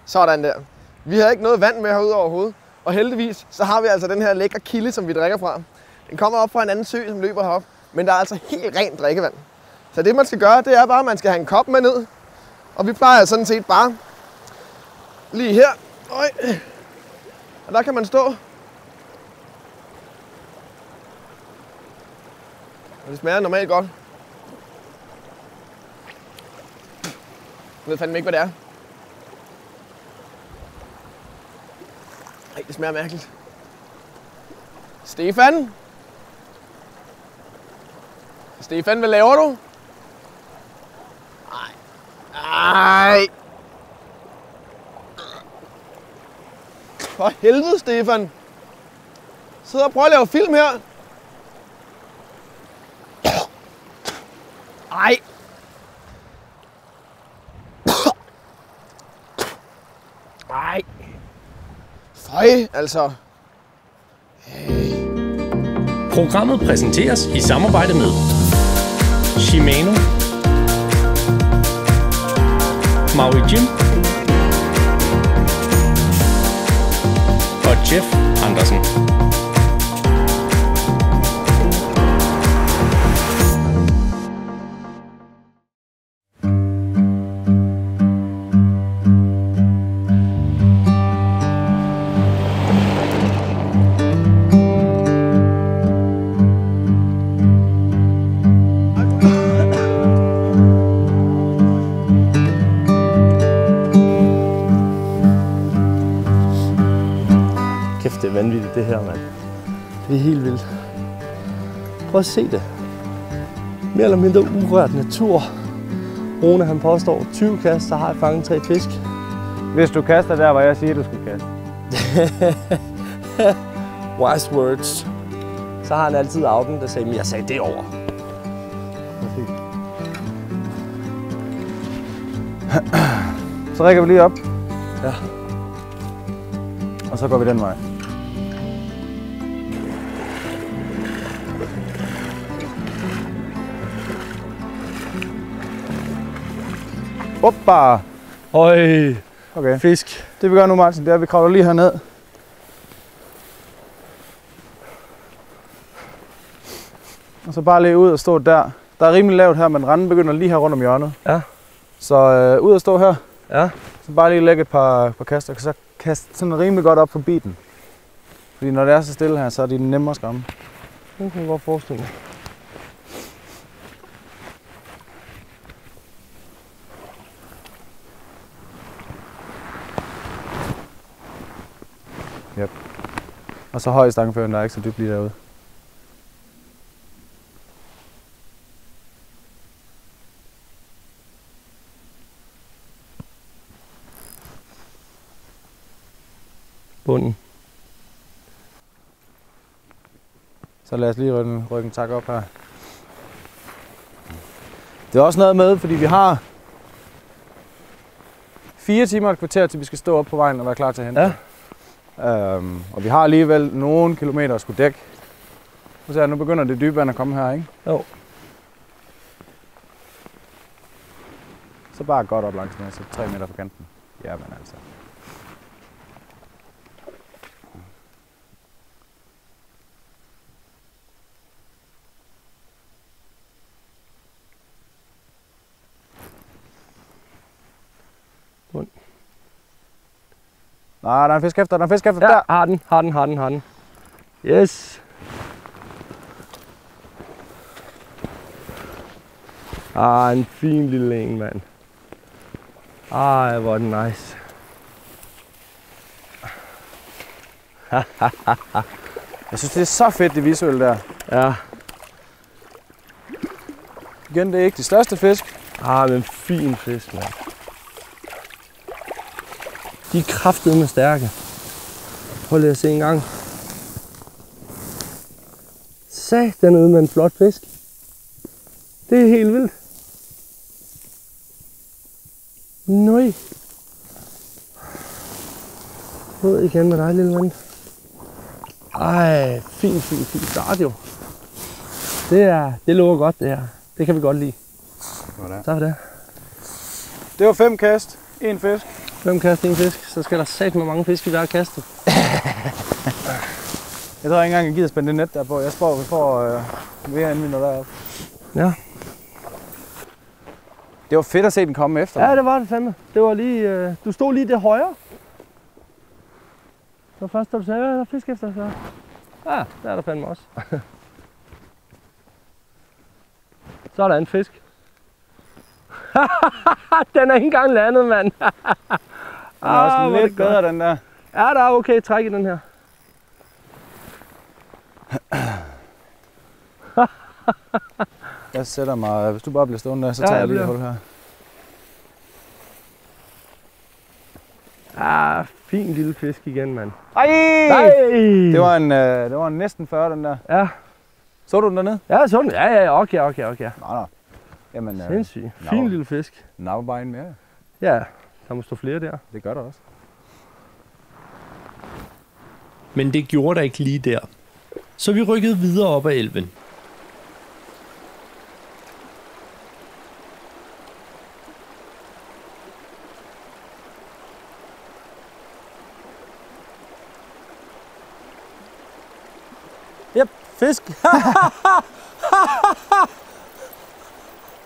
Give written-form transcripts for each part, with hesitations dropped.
Sådan der. Vi har ikke noget vand med herude overhovedet. Og heldigvis, så har vi altså den her lækre kilde, som vi drikker fra. Den kommer op fra en anden sø, som løber herop. Men der er altså helt rent drikkevand. Så det man skal gøre, det er bare, at man skal have en kop med ned. Og vi plejer sådan set bare lige her. Og der kan man stå. Og det smager normalt godt. Jeg ved fandme ikke, hvad det er. Ej, det smager mærkeligt. Stefan? Stefan, hvad laver du? Ej. For helvede, Stefan. Sid og prøv at lave film her. Ej. Ej. Føj, altså. Hey. Programmet præsenteres i samarbejde med Shimano, Maui Jim og Jeff Andersen. Kæft, det er vanvittigt det her, mand. Det er helt vildt. Prøv at se det. Mere eller mindre urørt natur. Rune han påstår 20 kast, så har jeg fanget 3 fisk. Hvis du kaster der, hvor jeg siger, du skal kaste. Wise words. Så har han altid aften, der sagde, men jeg sagde det over. Så rækker vi lige op. Ja. Og så går vi den vej. Hoppa! Høj. Okay. Fisk. Det vi gør nu, Martin, det er, at vi kravler lige herned. Og så bare lige ud og stå der. Der er rimelig lavt her, men randen begynder lige her rundt om hjørnet. Ja. Så ud og stå her. Ja. Så bare lige lægge et par kast, og så kaste sådan rimelig godt op forbi den. Fordi når det er så stille her, så er de nemmere at skræmme. Det kan jeg godt forestille mig. Yep. Og så høj stangføren, der er ikke så dybt lige derude. Bunden. Så lad os lige rykke en tak op her. Det er også noget med, fordi vi har 4 timer og et kvarter, til vi skal stå op på vejen og være klar til at hente. Ja. Og vi har alligevel nogle kilometer at skulle dække. Så nu begynder det dybe vand at komme her, ikke? Jo. Så bare godt op langs med, så 3 meter fra kanten. Ja, men altså. Bund. Nej, der er en fisk efter, Ja, der. har den. Yes. En fin lille en, mand. Hvor er den nice. Jeg synes, det er så fedt, det visuelle der. Ja. Igen, det er ikke de største fisk. Men fin fisk, mand. De er kraftedeme stærke. Prøv lige at se en gang. Satan ud med en flot fisk. Det er helt vildt. Nøj. Ud igen med dig, lille mand. Fint start jo. Det lover godt, det her. Det kan vi godt lide. Sådan. Tak for det. Det var 5 kast, 1 fisk. 5 kast i en fisk, så skal der satme mange fisk i hver kastet. Jeg tror ikke engang, jeg gider spænde det net der på. Jeg spår, vi får mere end vi når deroppe. Ja. Det var fedt at se den komme efter. Ja, det var det fandme. Det var lige, du stod lige det højre. Det var først, da du sagde, at der er fisk efter, så. Ja, der er der fandme også. Så er der en fisk. Den er ikke engang landet, mand. Den er også lidt bedre, den der. Ja, der er okay træk i den her. Jeg sætter mig, hvis du bare bliver stående der, så tager jeg lige et hul her. Ah, fin lille fisk igen, mand. Ej! Nej! Det var en næsten 40, den der. Ja. Så du den dernede? Ja, sådan. Ja, okay. Nå. Jamen, sindssygt. Fin lille fisk. Nav bare en mere. Ja, der må stå flere der. Det gør der også. Men det gjorde der ikke lige der. Så vi rykkede videre op ad elven. Yep, fisk.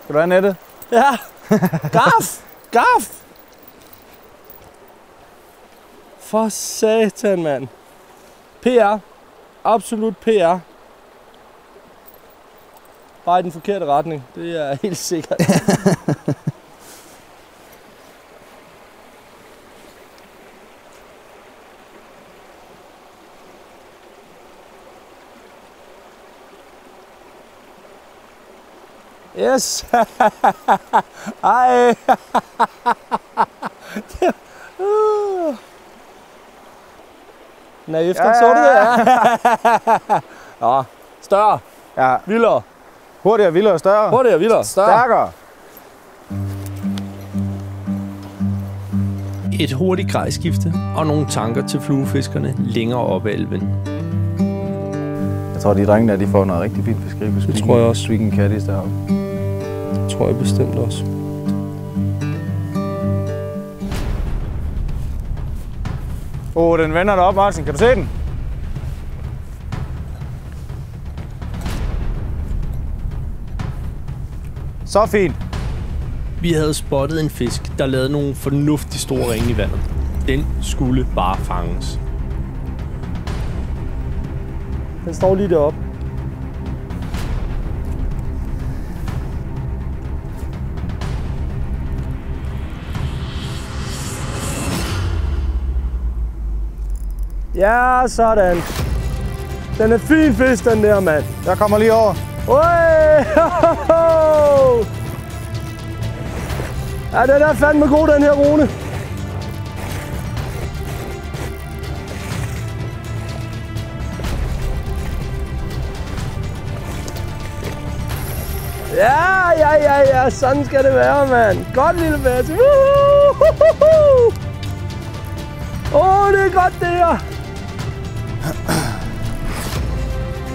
Skal du have nettet? Ja. Gaf. For satan, mand. PR. Absolut PR. Bare i den forkerte retning. Det er helt sikkert. Yes! Ej! Nej, efter så det der. Ja, større. Ja. Vildere. Hurtigere, vildere, større. Hurtigere, vildere, større. Stærkere. Et hurtigt grejskifte og nogle tanker til fluefiskerne længere op ad elven. Jeg tror, de drenge der, de får noget rigtig fint fiskeri på Det tror jeg også. Sweeken Caddies deroppe. Det tror jeg bestemt også. Den vender derop, Martin. Kan du se den? Så fint. Vi havde spottet en fisk, der lavede nogle fornuftigt store ringe i vandet. Den skulle bare fanges. Den står lige deroppe. Ja, sådan. Den er fin fisk, den der, mand. Jeg kommer lige over. Ja, den er fandme god, den her, Rune. Ja, sådan skal det være, mand. Godt, lille fisk. Det er godt, det her.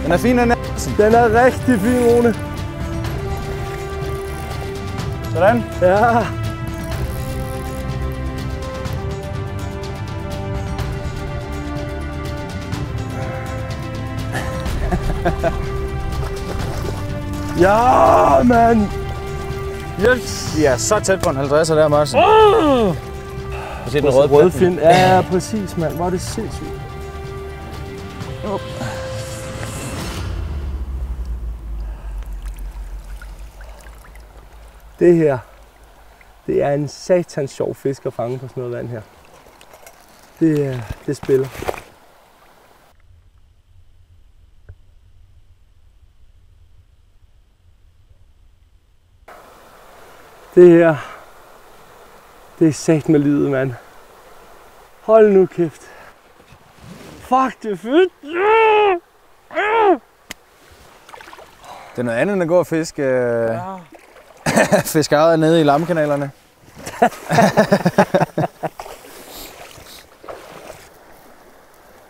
Den er fin, den er. Den er rigtig fin, Rune. Sådan. Ja. Ja, mand. Yes. Vi er så tæt på en 50'er der, Martin. Du ser den Røde røde fin. Ja, præcis, mand. Hvor er det sindssygt. Det her, det er en satans sjov fisk at fange på sådan noget vand her. Det spiller. Det her, det er sat med livet, mand. Hold nu kæft. Fuck, det er fedt. Det er noget andet end at gå og fiske. Fiskeret nede i lammekanalerne.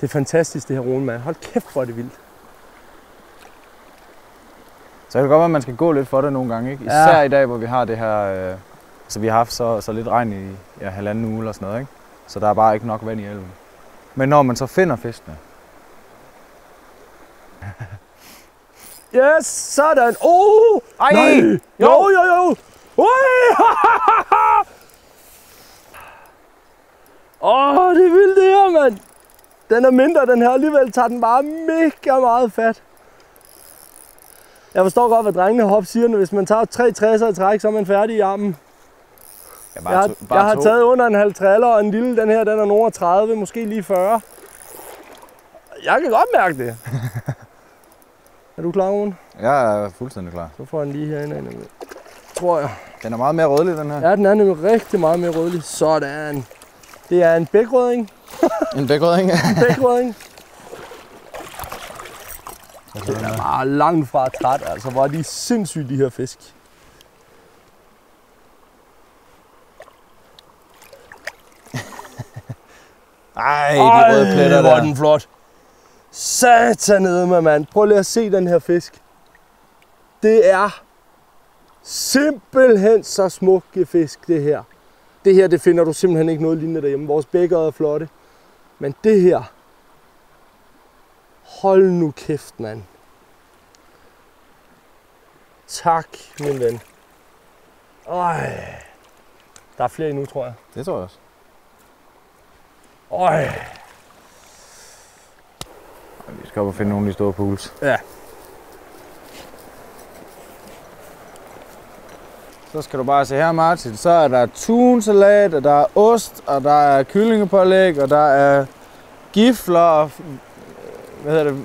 Det er fantastisk, det her, Rune, mand. Hold kæft, hvor er det vildt. Så kan det godt være, at man skal gå lidt for det nogle gange, ikke? Især i dag, hvor vi har det her Så vi har haft så lidt regn i 1,5 uge eller sådan noget, ikke? Så der er bare ikke nok vand i elven. Men når man så finder fiskene... Yes, sådan. Ej! Nej! Jo! Det er vildt det her, mand. Den er mindre, den her. Alligevel tager den bare mega meget fat. Jeg forstår godt, hvad drengene hop siger, hvis man tager 3 60'er i træk, så er man færdig i armen. Jeg har taget under en halv traller, og en lille, den her, den er nogen 30, måske lige 40. Jeg kan godt mærke det. Er du klar, Rune? Jeg er fuldstændig klar. Så får han lige herinde, tror jeg. Den er meget mere rødlig, den her. Ja, den er nemlig rigtig meget mere rødlig. Sådan. Det er en bækrøding. En bækrøding? En bækrøding. Den er bare langt fra træt, altså. Hvor er de sindssyge, de her fisk. Ej, de røde pletter hvor der. er den flot. Satanede, mand. Prøv lige at se den her fisk. Det er simpelthen så smukke fisk, det her. Det her, det finder du simpelthen ikke noget lignende derhjemme. Vores bækker er flotte. Men det her... Hold nu kæft, mand. Tak, min ven. Øj. Der er flere endnu, tror jeg. Det tror jeg også. Øj. Vi skal op og finde nogle af de store pools. Ja. Så skal du bare se her, Martin. Så er der tunsalat, og der er ost, og der er kyllingepålæg, og der er gifler og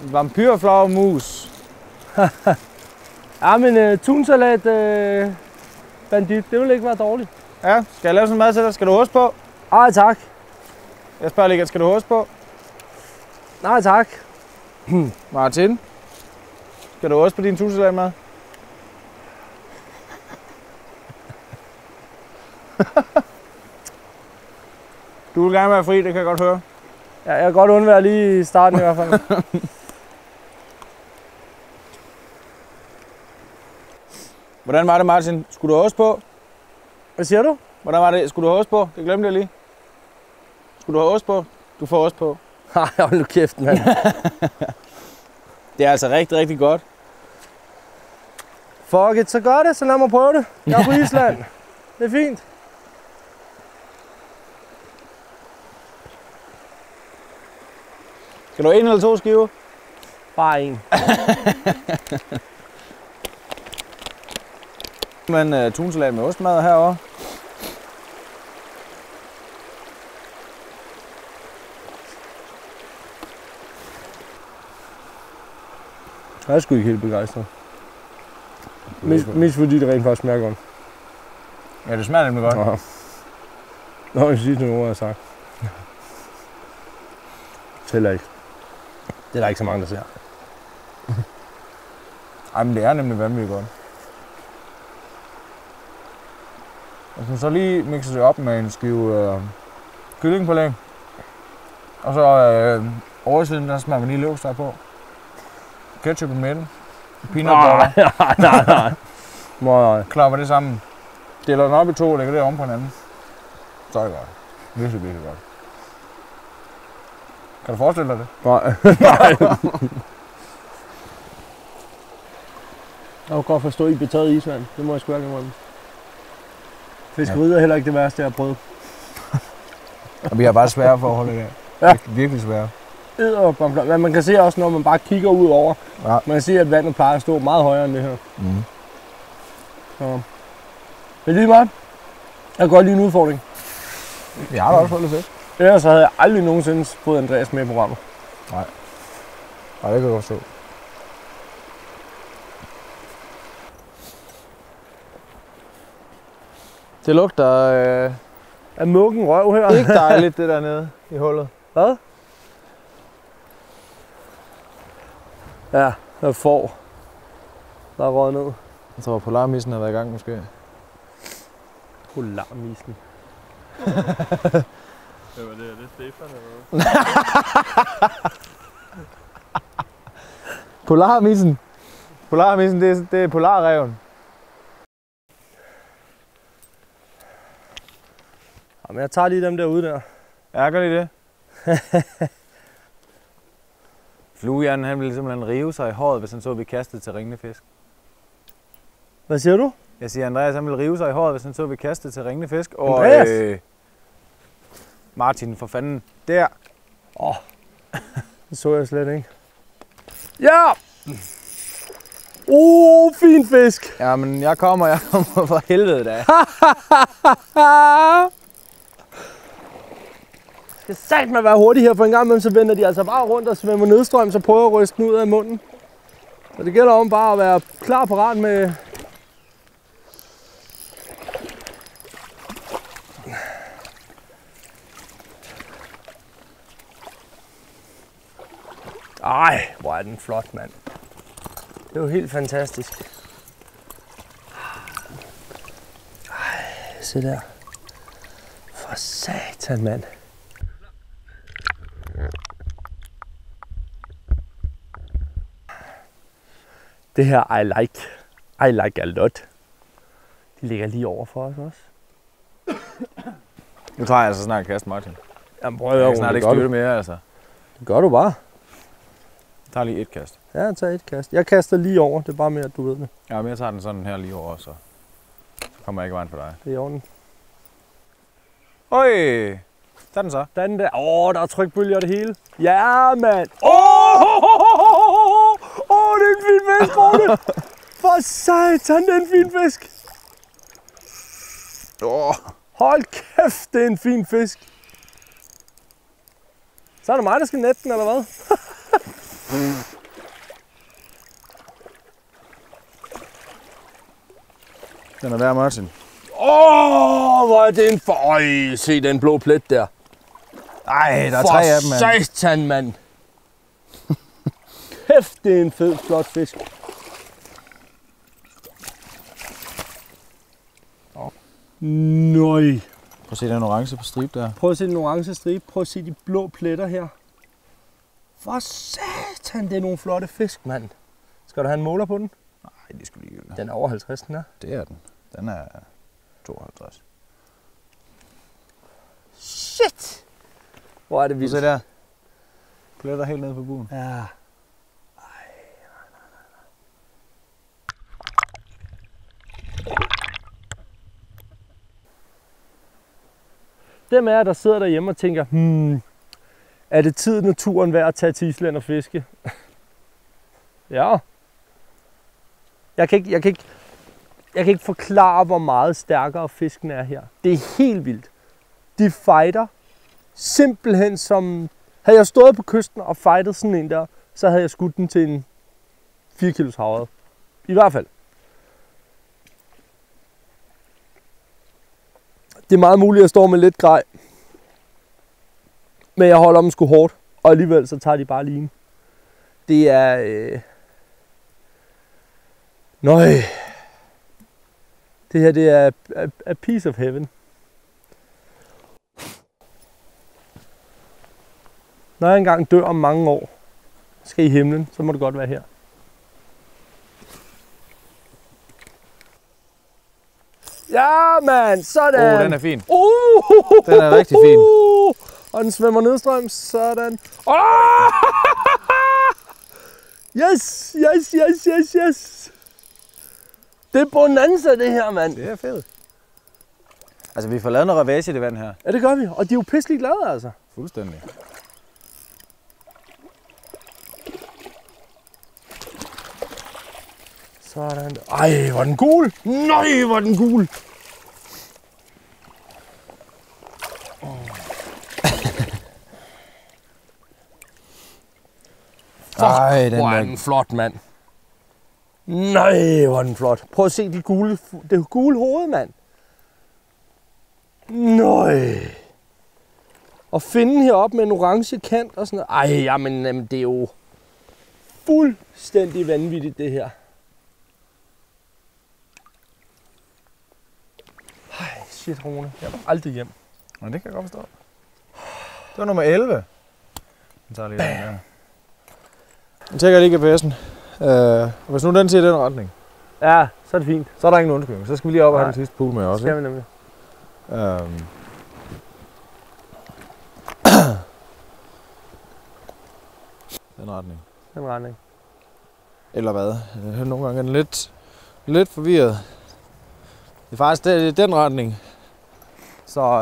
vampyrflagermus. Ja, men tunsalat, bandit, det vil ikke være dårligt. Ja, skal jeg lave sådan en mad til dig? Skal du ost på? Ej, tak. Jeg spørger lige, skal du ost på? Nej, tak. Martin, skal du ost på din tunsalatmad? Du vil gerne være fri, det kan jeg godt høre. Ja, jeg kan godt undvære lige i starten i hvert fald. Hvordan var det, Martin? Skulle du have ost på? Hvad siger du? Hvordan var det? Skulle du have ost på? Det glemte jeg lige. Skulle du have ost på? Du får ost på. Nej, hold nu kæft, mand. Det er altså rigtig, rigtig godt. Fuck it, så gør det, så lad mig prøve det. Jeg er på Island. Det er fint. Skal du have 1 eller 2 skiver? Bare en. Men tunsalat med ostmad herovre. Jeg er sgu ikke helt begejstret. Mest fordi det rent faktisk smager godt. Ja, det smager nemlig godt. Ja. Nå, jeg siger nogle ord, jeg har sagt. Tæller ikke. Det er der ikke så mange, der ser. Ej, men det er nemlig vanvittigt godt. Og så lige mixer det op med en skive kyllingepålæg. Og så oversiden, der smager vaniljeost der på. Ketchup i midten. Peanut butter. Nej. Klapper det sammen. Deler den op i 2 og lægger det oven på hinanden. Så er det godt. Virkelig, virkelig godt. Kan du forestille dig det? Nej. Jeg kan godt forstå, at I blev taget i Island. Det må jeg sgu ikke indrømme. Fiskeriet er heller ikke det værste, jeg har prøvet. Og vi har bare svære forhold i dag. Ja. Virkelig svære. Men man kan se også, når man bare kigger ud over. Ja. Man kan se, at vandet plejer at stå meget højere end det her. Mm. Så. Men lige meget. Jeg kan godt lide en udfordring. Jeg har da også fået lidt fedt. Ellers havde jeg aldrig nogensinde fået Andreas med i programmet. Nej. Nej, det kan jeg godt stå. Det lugter Er muggen røv her? ikke dejligt, det der nede i hullet. Hvad? Ja, der får. Der er røget ned. Jeg tror, polarmissen har været i gang måske. Polarmissen. Hvad var det? Er det Stefan eller hvad? Polarmissen. Polarmissen, det er polarreven. Jamen, jeg tager lige dem derude der. Ja, gør lige det. Fluejern, han ville simpelthen rive sig i håret, hvis han så, at vi kastede til ringende fisk. Hvad siger du? Jeg siger, Andreas, han ville rive sig i håret, hvis han så, at vi kastede til ringende fisk. Og Martin, for fanden, der. Det så jeg slet ikke. Ja! Fin fisk! Ja, men jeg kommer for helvede da. Det skal satme være hurtigt her, for en gang imellem, så vender de altså bare rundt og svømmer nedstrøm, så prøver at ryste den ud af munden. Så det gælder om bare at være klar parat med... Ej, hvor er den flot, mand. Det er jo helt fantastisk. Ej, se der. For satan, mand. Det her I like a lot. De ligger lige over for os også. Nu tager jeg altså snart kast, Martin. Jamen prøv Jeg kan snart ikke styre det mere, altså. Det gør du bare. Jeg tager lige et kast. Ja, jeg tager et kast. Jeg kaster lige over. Det er bare mere, at du ved det. Ja, men jeg tager den sådan her lige over, så kommer jeg ikke vejen for dig. Det er i orden. Øj! Tag den så. Der er den der. Der er trykbølger og det hele. Ja, mand. Det er en fin fisk, Rune. For satan, det er en fin fisk. Hold kæft, det er en fin fisk. Så er det mig, der skal nette den, eller hvad? Den er der, Martin. Hvor er det en for... Øj, se den blå plet der. Ej, der er 3 af dem, mand. For satan, mand. Kæft, det er en fed, flot fisk. Nøj. Prøv at se den orange på stribe der. Prøv at se den orange stribe. Prøv at se de blå pletter her. For satan, det er nogle flotte fisk, mand. Skal du have en måler på den? Nej, det skulle lige gøre. Den er over 50, den er. Det er den. Den er 52. Shit! Hvor er det vildt. Se der. Pletter helt nede på buen. Ja. Dem af jer, der sidder derhjemme og tænker, er det tid naturen værd at tage til Island og fiske? Ja. Jeg kan ikke forklare, hvor meget stærkere fisken er her. Det er helt vildt. De fighter simpelthen som... Havde jeg stået på kysten og fightet sådan en der, så havde jeg skudt den til en 4 kilos havre. I hvert fald. Det er meget muligt, at jeg står med lidt grej. Men jeg holder dem sgu hårdt. Og alligevel så tager de bare lige. Det er... Nøj. Det her, det er a piece of heaven. Når jeg engang dør om mange år, skal i himlen, så må det godt være her. Ja, mand, sådan. Den er fin. Den er rigtig fin. Og den svømmer nedstrøms, sådan. Yes, yes, yes, yes, yes. Det er bonanza, det her, mand. Det er fedt. Altså, vi får lavet noget ravage i det vand her. Ja, det gør vi. Og de er jo pisselig glade, altså. Fuldstændig. Sådan. Ej, hvor er den gul. Nej, hvor er den gul. Ej, den hvor er er den flot, mand. Nej, hvor er den flot. Prøv at se det gule hoved, mand. Nej. Og finde heroppe med en orange kant og sådan noget. Ej, jamen, det er jo fuldstændig vanvittigt, det her. Ej, shit, Rune. Jeg var aldrig hjem. Men det kan jeg godt forstå. Det var nummer 11. Den tager lige den der. Den tjekker lige GPS'en. Hvis nu den siger den retning, Ja, så er det fint. så er der ingen undskyldning. Så skal vi lige op og have den sidste pool med også. Skal vi nemlig. Den retning. Den retning. Eller hvad? Nogle gange er den lidt forvirret. Det er faktisk den retning. Så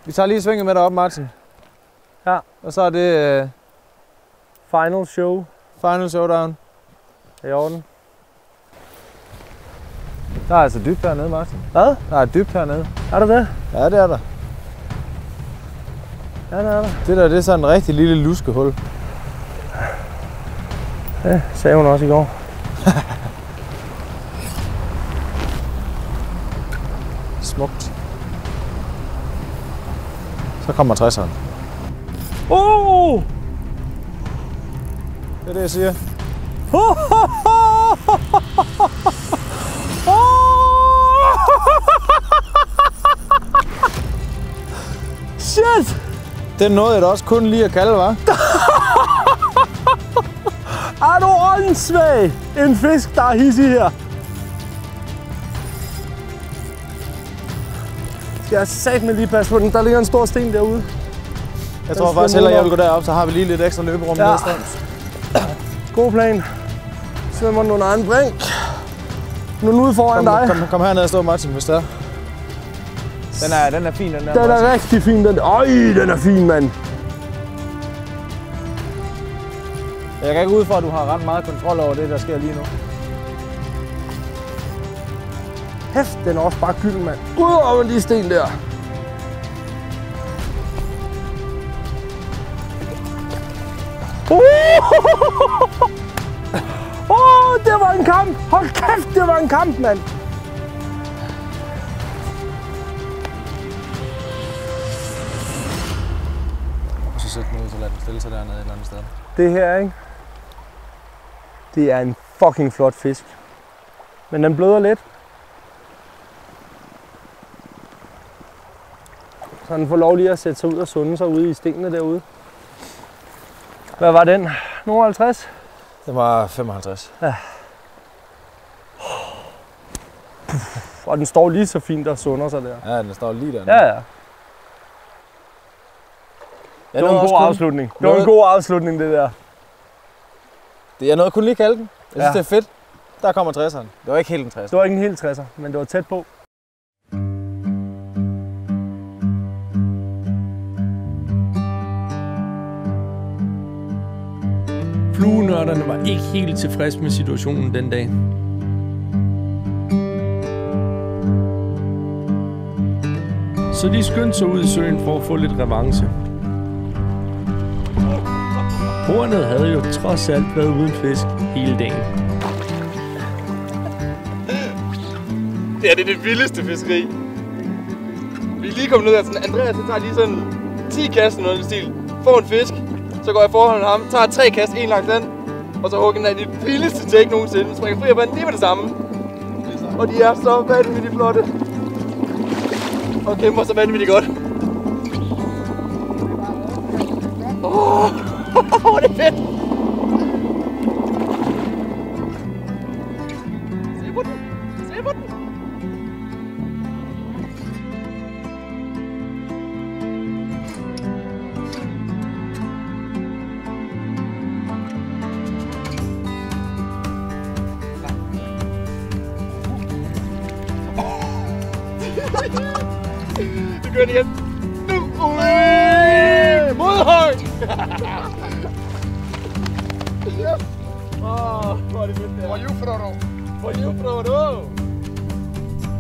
vi tager lige svinget med dig op, Martin. Ja. Og så er det Final show. final showdown. I orden. Der er altså dybt hernede, Martin. Hvad? Der er dybt hernede. Er der det? Ja, det er der. Ja, det er der. Det er sådan en rigtig lille luskehul. Det sagde hun også i går. Smukt. Så kommer 60'eren. Det er det, jeg siger. Shit! Den nåede jeg da også kun lige at kalde, hva'? Er du åndssvag? En fisk, der er hissig her. Skal jeg satme lige passe på den? Der ligger en stor sten derude. Jeg tror faktisk hellere, jeg vil gå derop, så har vi lige lidt ekstra løberum Ja. nedstrøms. God plan. Svømmer den under en brink. Nu er ude foran dig. Kom herned og stå, Martin, hvis det er. Den er fin, den der. Den er rigtig fin, den. Øj, den er fin, mand. Jeg kan ikke ud for, at du har ret meget kontrol over det, der sker lige nu. Hæft, den er også bare gylden, mand. Ud over de sten der. Det var en kamp. Hold kæft, det var en kamp, mand. Og så sæt den ud, så lad den stille sig dernede et eller andet sted. Det her, ikke? Det er en fucking flot fisk. Men den bløder lidt. Så den får lov lige at sætte sig ud og sunde sig ude i stenene derude. Hvad var den? Nogle 50? Det var 55. Ja. Og den står lige så fint og sunder sig der. Ja, den står lige der. Ja, ja. Det var en god afslutning. Det var en god afslutning, det der. Jeg nåede kun lige kalde den. Jeg synes, Ja. det er fedt. Der kommer 60'eren. Det var ikke helt en 60'er. Det var ikke en helt 60'er, men det var tæt på. Fluenørderne var ikke helt tilfredse med situationen den dag. Så de skyndte sig ud i søen for at få lidt revanche. Hornet havde jo trods alt været uden fisk hele dagen. Det er det vildeste fiskeri. Vi er lige kommet ned af sådan, Andreas tager lige sådan 10 kast noget i stil. Får en fisk, så går jeg foran med ham, tager 3 kast, en langs den, og så hugger den af det vildeste take nogensinde. Springer fri af vandet lige med det samme. Og de er så vanvittigt flotte. Og kæmper så vanvittigt godt. Det er fedt! Se på den! Se på den! Det gør den igen. Nu! Modhøj! Hvor er det fedt der. For you, Frodo. For you, Frodo.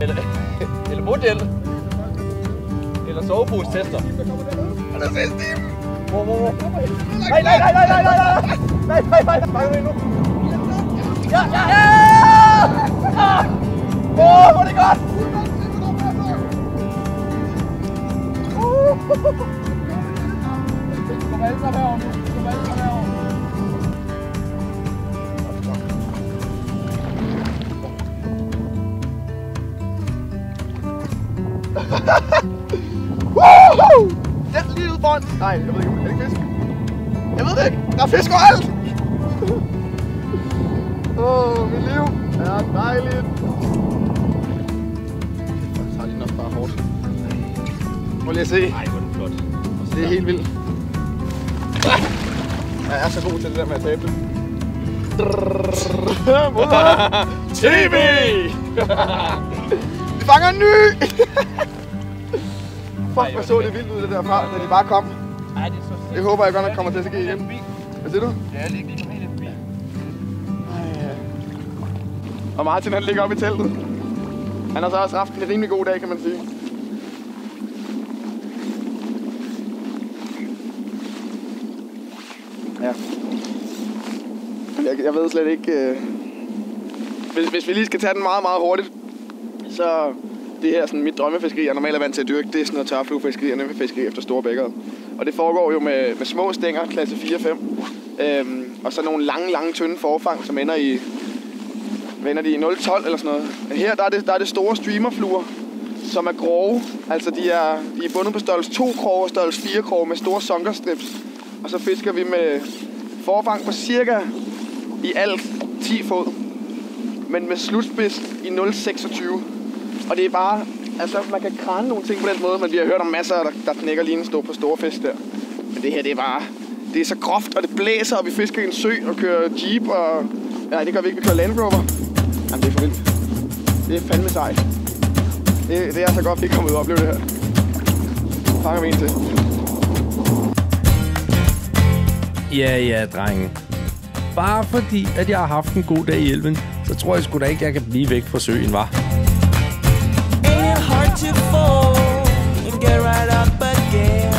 Eller model. Eller sovepose-tester. Og der ses Steven. Hvor? Nej. Fange mig nu. Ja! Hvor er det godt. Kom alle sammen herovre nu. Woohoo! Den lige ud foran. Nej, jeg ved ikke, er det fisk? Jeg ved det ikke. Der er fisk overalt. Mit liv er dejligt. Så tager de den også bare hårdt. Prøv lige at se. Ej, hvor er den flot. Det er helt vildt. Jeg er så god til det der med at tabe det. TV! Vi fanger en ny! Fuck, hvor så det vildt ud det derfra, da de bare kom. Ej, det er så sindssygt. Det håber jeg godt nok kommer til at ske igen. Hvad siger du? Ja, lige kommer helt forbi. Og Martin han ligger oppe i teltet. Han har så også haft en rimelig god dag, kan man sige. Ja. Jeg ved slet ikke... Hvis vi lige skal tage den meget, meget hurtigt, så det her sådan mit drømmefiskeri, jeg normalt er vant til at dyrke, det er sådan noget tørfluefiskeri og nymfefiskeri efter store bækker. Og det foregår jo med små stænger, klasse 4-5. Og så nogle lange, tynde forfang, som ender de i 0,12 eller sådan noget. Men her der er det store streamerfluer, som er grove. Altså de er bundet på størrelse 2 kroge og størrelse 4 kroge med store sunkerstrips. Og så fisker vi med forfang på cirka i alt 10 fod. Men med slutspids i 0,26. Og det er bare, altså man kan krane nogle ting på den måde, men vi har hørt om masser, der knækker lige en stå på store fisk der. Men det her, det er bare, det er så groft, og det blæser, og vi fisker i en sø og kører jeep, og... Nej, det gør vi ikke, vi kører Land Rover. Jamen, det er for vildt. Det er fandme sejt. Det er så godt, vi er kommet ud og opleve det her. Fanger vi en til. Ja, drenge. Bare fordi, at jeg har haft en god dag i elven, så tror jeg sgu da ikke, jeg kan blive væk fra søen, hva'? Hard to fall and get right up again.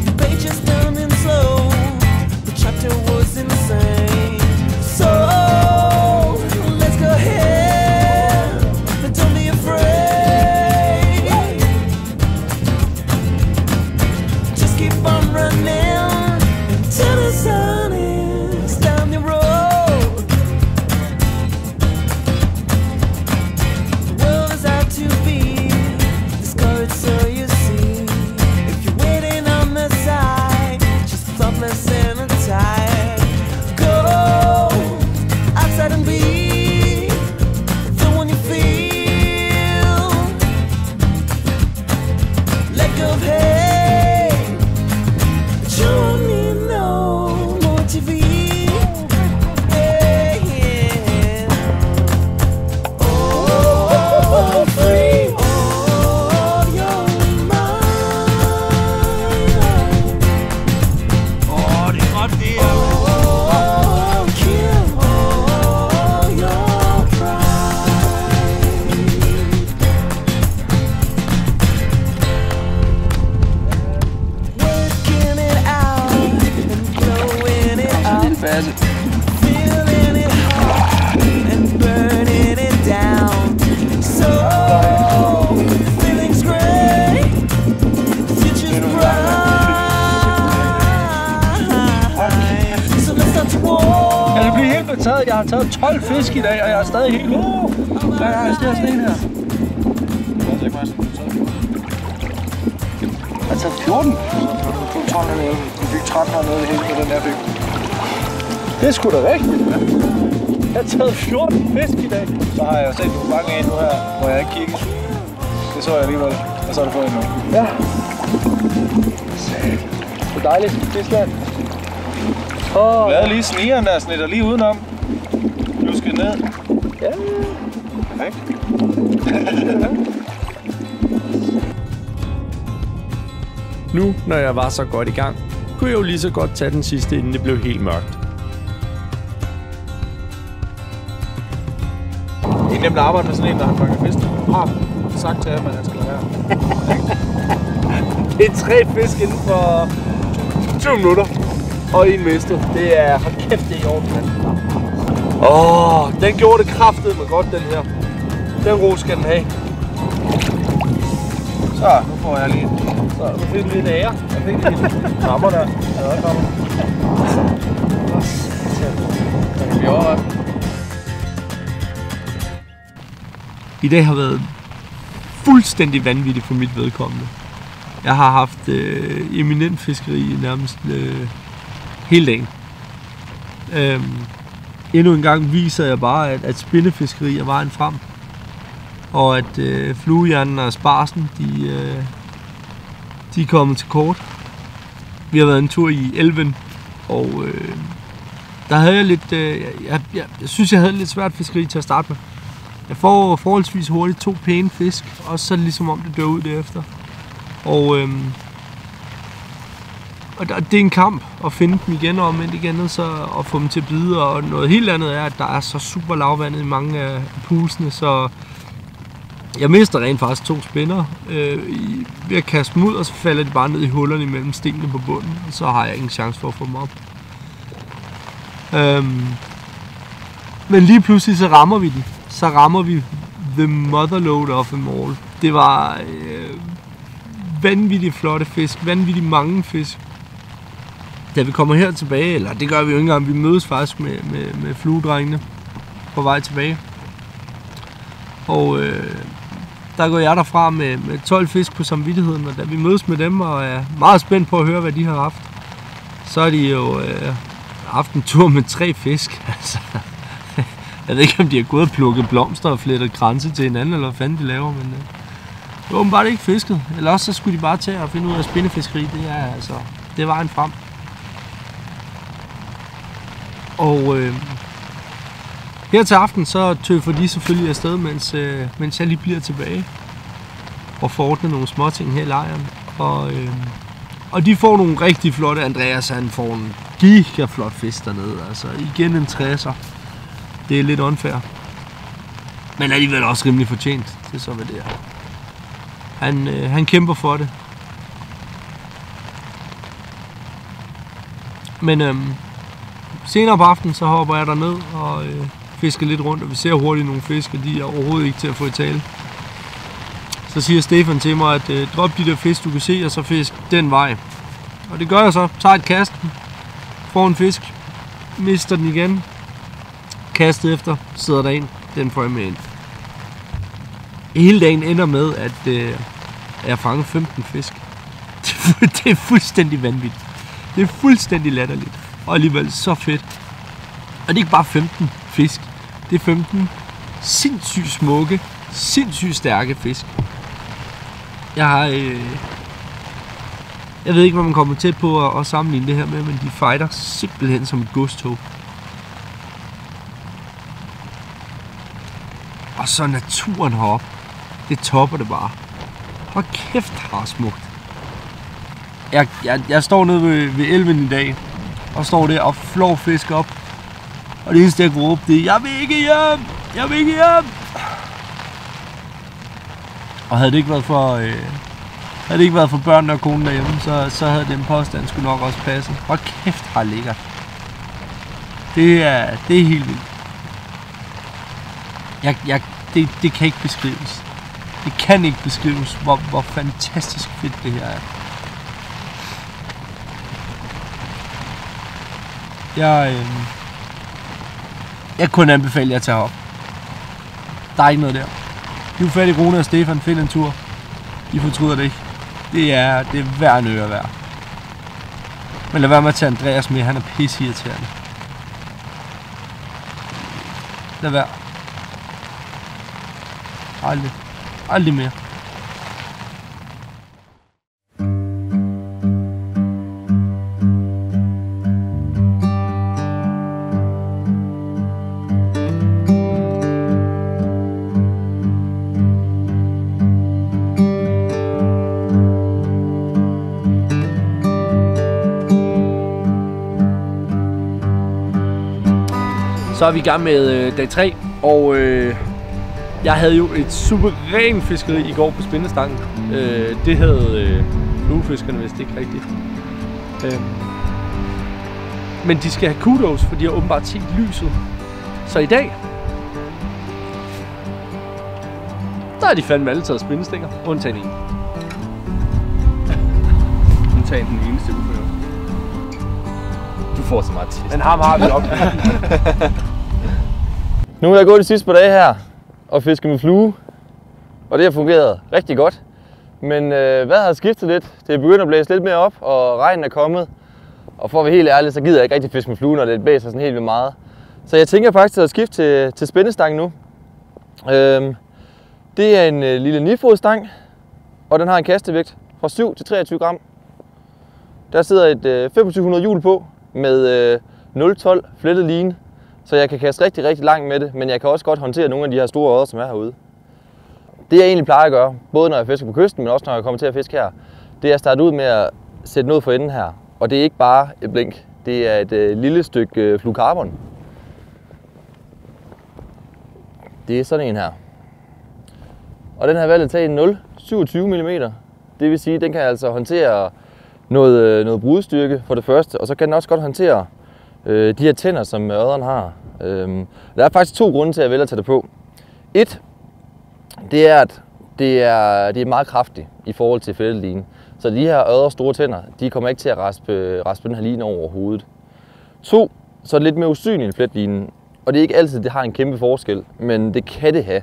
The page is turning slow. The chapter was insane. So let's go ahead and don't be afraid. Just keep on running till the sun is down the road. The world is out to be. So you see, if you're waiting on the side, just thoughtless and tired. Go outside and be the one you feel. Let go of hate, but you don't need no more TV. Yeah. Oh, free. Feeling it hot and burning it down. So the feeling's great, the future's bright. So let's start to walk. Jeg bliver helt betaget. Jeg har taget 12 fisk i dag, og jeg er stadig helt... Hvad er det sådan en her? Jeg har taget 14. Så 12 eller noget. Du fik 13 eller noget helt med den her fik. Det er sgu da rigtigt. Jeg har taget 14 fisk i dag. Så har jeg set nogle mange af nu her, hvor jeg ikke kigger. Det så jeg alligevel. Og så har du fået endnu. Ja. Det er dejligt. Fiskland. Du lavede lige snigeren der, snitter lige udenom. Du skal ned. Ja. Perfekt. Nu, når jeg var så godt i gang, kunne jeg jo lige så godt tage den sidste, inden det blev helt mørkt. Det er nemt at arbejde med sådan en, der har fanget fisk. Jeg har sagt til ham, at han skal lade være. Det er 3 fisk inden for 20 minutter. Og en mistet. Det er... Hold kæft, det er i orden, mand. Den gjorde det kraftedeme godt, den her. Den ro skal den have. Så, nu får jeg lige... Så nu fik vi lidt ære. Jeg fik lige krammer der. Ja, der kommer. Vi er over. I dag har været fuldstændig vanvittigt for mit vedkommende. Jeg har haft eminent fiskeri nærmest hele dagen. Endnu en gang viser jeg bare, at spinnefiskeri er vejen frem. Og at fluehjernen og sparsen, de er kommet til kort. Vi har været en tur i elven Og der havde jeg lidt, jeg synes jeg havde lidt svært fiskeri til at starte med. Jeg får forholdsvis hurtigt 2 pæne fisk, og så er det ligesom om det dør ud derefter. Og det er en kamp at finde dem igen og omvendt igen, så at få dem til at bide. Og noget helt andet er, at der er så super lavvandet i mange af poolsene, så jeg mister rent faktisk 2 spænder ved at kaste dem ud, og så falder de bare ned i hullerne imellem stenene på bunden, og så har jeg ingen chance for at få dem op. Men lige pludselig så rammer vi den. Så rammer vi the motherload of them all. Det var vanvittigt flotte fisk, vanvittigt mange fisk. Da vi kommer her tilbage, eller det gør vi jo ikke engang, vi mødes faktisk med fluedrengene på vej tilbage. Og der går jeg derfra med 12 fisk på samvittigheden, og da vi mødes med dem og er meget spændt på at høre, hvad de har haft, så har de jo haft en tur med 3 fisk. Altså, jeg ved ikke, om de har gået og plukket blomster og flettet kranse til hinanden, eller hvad fanden de laver, men det var åbenbart ikke fisket. Eller også så skulle de bare til at finde ud af spindefiskeri. Det er vejen frem. Og her til aften, så tøffer de selvfølgelig afsted, mens jeg lige bliver tilbage og får ordnet nogle småting her i lejren. Og de får nogle rigtig flotte. Andreas, han får en gigaflot fisk dernede. Altså igen en 60'er. Det er lidt unfair. Men alligevel også rimelig fortjent. Det er så, hvad det er. Han kæmper for det. Men senere på aftenen, så hopper jeg derned og fisker lidt rundt, og vi ser hurtigt nogle fisk, og de er overhovedet ikke til at få i tale. Så siger Stefan til mig, at drop de der fisk, du kan se, og så fisk den vej. Og det gør jeg så. Tager et kast, får en fisk, mister den igen, kastet efter, sidder der en, den får jeg med ind. Hele dagen ender med, at jeg fanger 15 fisk. Det er fuldstændig vanvittigt. Det er fuldstændig latterligt. Og alligevel så fedt. Og det er ikke bare 15 fisk. Det er 15 sindssygt smukke, sindssygt stærke fisk. Jeg ved ikke, hvad man kommer tæt på at sammenligne det her med, men de fighter simpelthen som et godstog. Og så naturen heroppe. Det topper det bare. Hold kæft, har smukt. Jeg står nede ved elven i dag, og står der og flår fisk op. Og det eneste, jeg kunne råbe, det er, jeg vil ikke hjem! Jeg vil ikke hjem! Og havde det ikke været for børnene og konen derhjemme, så havde den påstand skulle nok også passe. Hold kæft, har lækkert. Det er helt vildt. Det kan ikke beskrives. Det kan ikke beskrives, hvor fantastisk fedt det her er. Jeg kunne anbefale jer at tage op. Der er ikke noget der. Giv fat i Rune og Stefan, find en tur. I fortryder det ikke. Det er hver en øre værd. Men lad være med at tage Andreas med, han er pisseirriterende. Lad være. Aldrig mere. Så er vi i gang med dag 3, og jeg havde jo et suveræn fiskeri i går på spindestangen. Det havde fluefiskerne vist ikke rigtigt. Men de skal have kudos, for de har åbenbart set lyset. Så i dag, der er de fandme alle taget spindestinger, undtagen en. Undtagen den eneste ufører. Du får så meget test. Men ham har vi op. Nu har jeg gået de sidste par dage her og fisket med flue, og det har fungeret rigtig godt. Men vejret har skiftet lidt. Det er begyndt at blæse lidt mere op, og regnen er kommet. Og for at være helt ærlig, så gider jeg ikke rigtig fiske med flue, når det blæser sådan helt vildt meget. Så jeg tænker faktisk at skifte til spændestang nu. Det er en lille 9-fodstang, og den har en kastevægt fra 7 til 23 gram. Der sidder et 2500 hjul på med 0,12 flettet line, så jeg kan kaste rigtig, rigtig langt med det, men jeg kan også godt håndtere nogle af de her store odder, som er herude. Det jeg egentlig plejer at gøre, både når jeg fisker på kysten, men også når jeg kommer til at fiske her, det er at starte ud med at sætte noget for enden her. Og det er ikke bare et blink, det er et lille stykke fluorokarbon. Det er sådan en her. Og den har valgt at tage en 0,27 mm. Det vil sige, at den kan altså håndtere noget brudstyrke for det første, og så kan den også godt håndtere de her tænder, som odderen har. Der er faktisk 2 grunde til, at jeg vælger at tage det på. Et, det er, at det er meget kraftigt i forhold til flettet line. Så de her odders store tænder, de kommer ikke til at raspe den her line over hovedet. 2, så er det lidt mere usynligt end fletlinen. Og det er ikke altid, det har en kæmpe forskel, men det kan det have.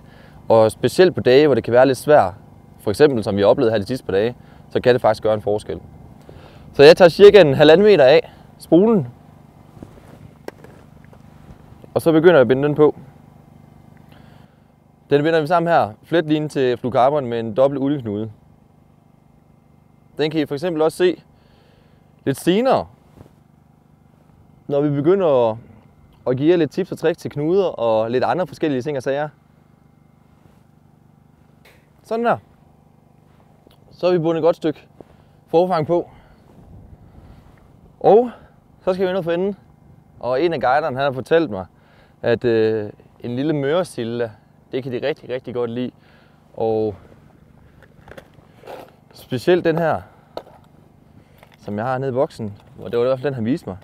Og specielt på dage, hvor det kan være lidt svært, for eksempel som vi har oplevet her de sidste par dage, så kan det faktisk gøre en forskel. Så jeg tager cirka en 1,5 meter af spolen, og så begynder jeg at binde den på. Den binder vi sammen her, fletline til fluorokarbon med en dobbelt olieknude. Den kan I for eksempel også se lidt senere, når vi begynder at give jer lidt tips og tricks til knuder og lidt andre forskellige ting og sager. Sådan der. Så har vi bundet et godt stykke forfang på. Og så skal vi ned for enden. Og en af guiderne han har fortalt mig, at en lille møresilla, det kan de rigtig, rigtig godt lide. Og specielt den her, som jeg har nede i boksen, og det var i hvert fald den, han viste mig.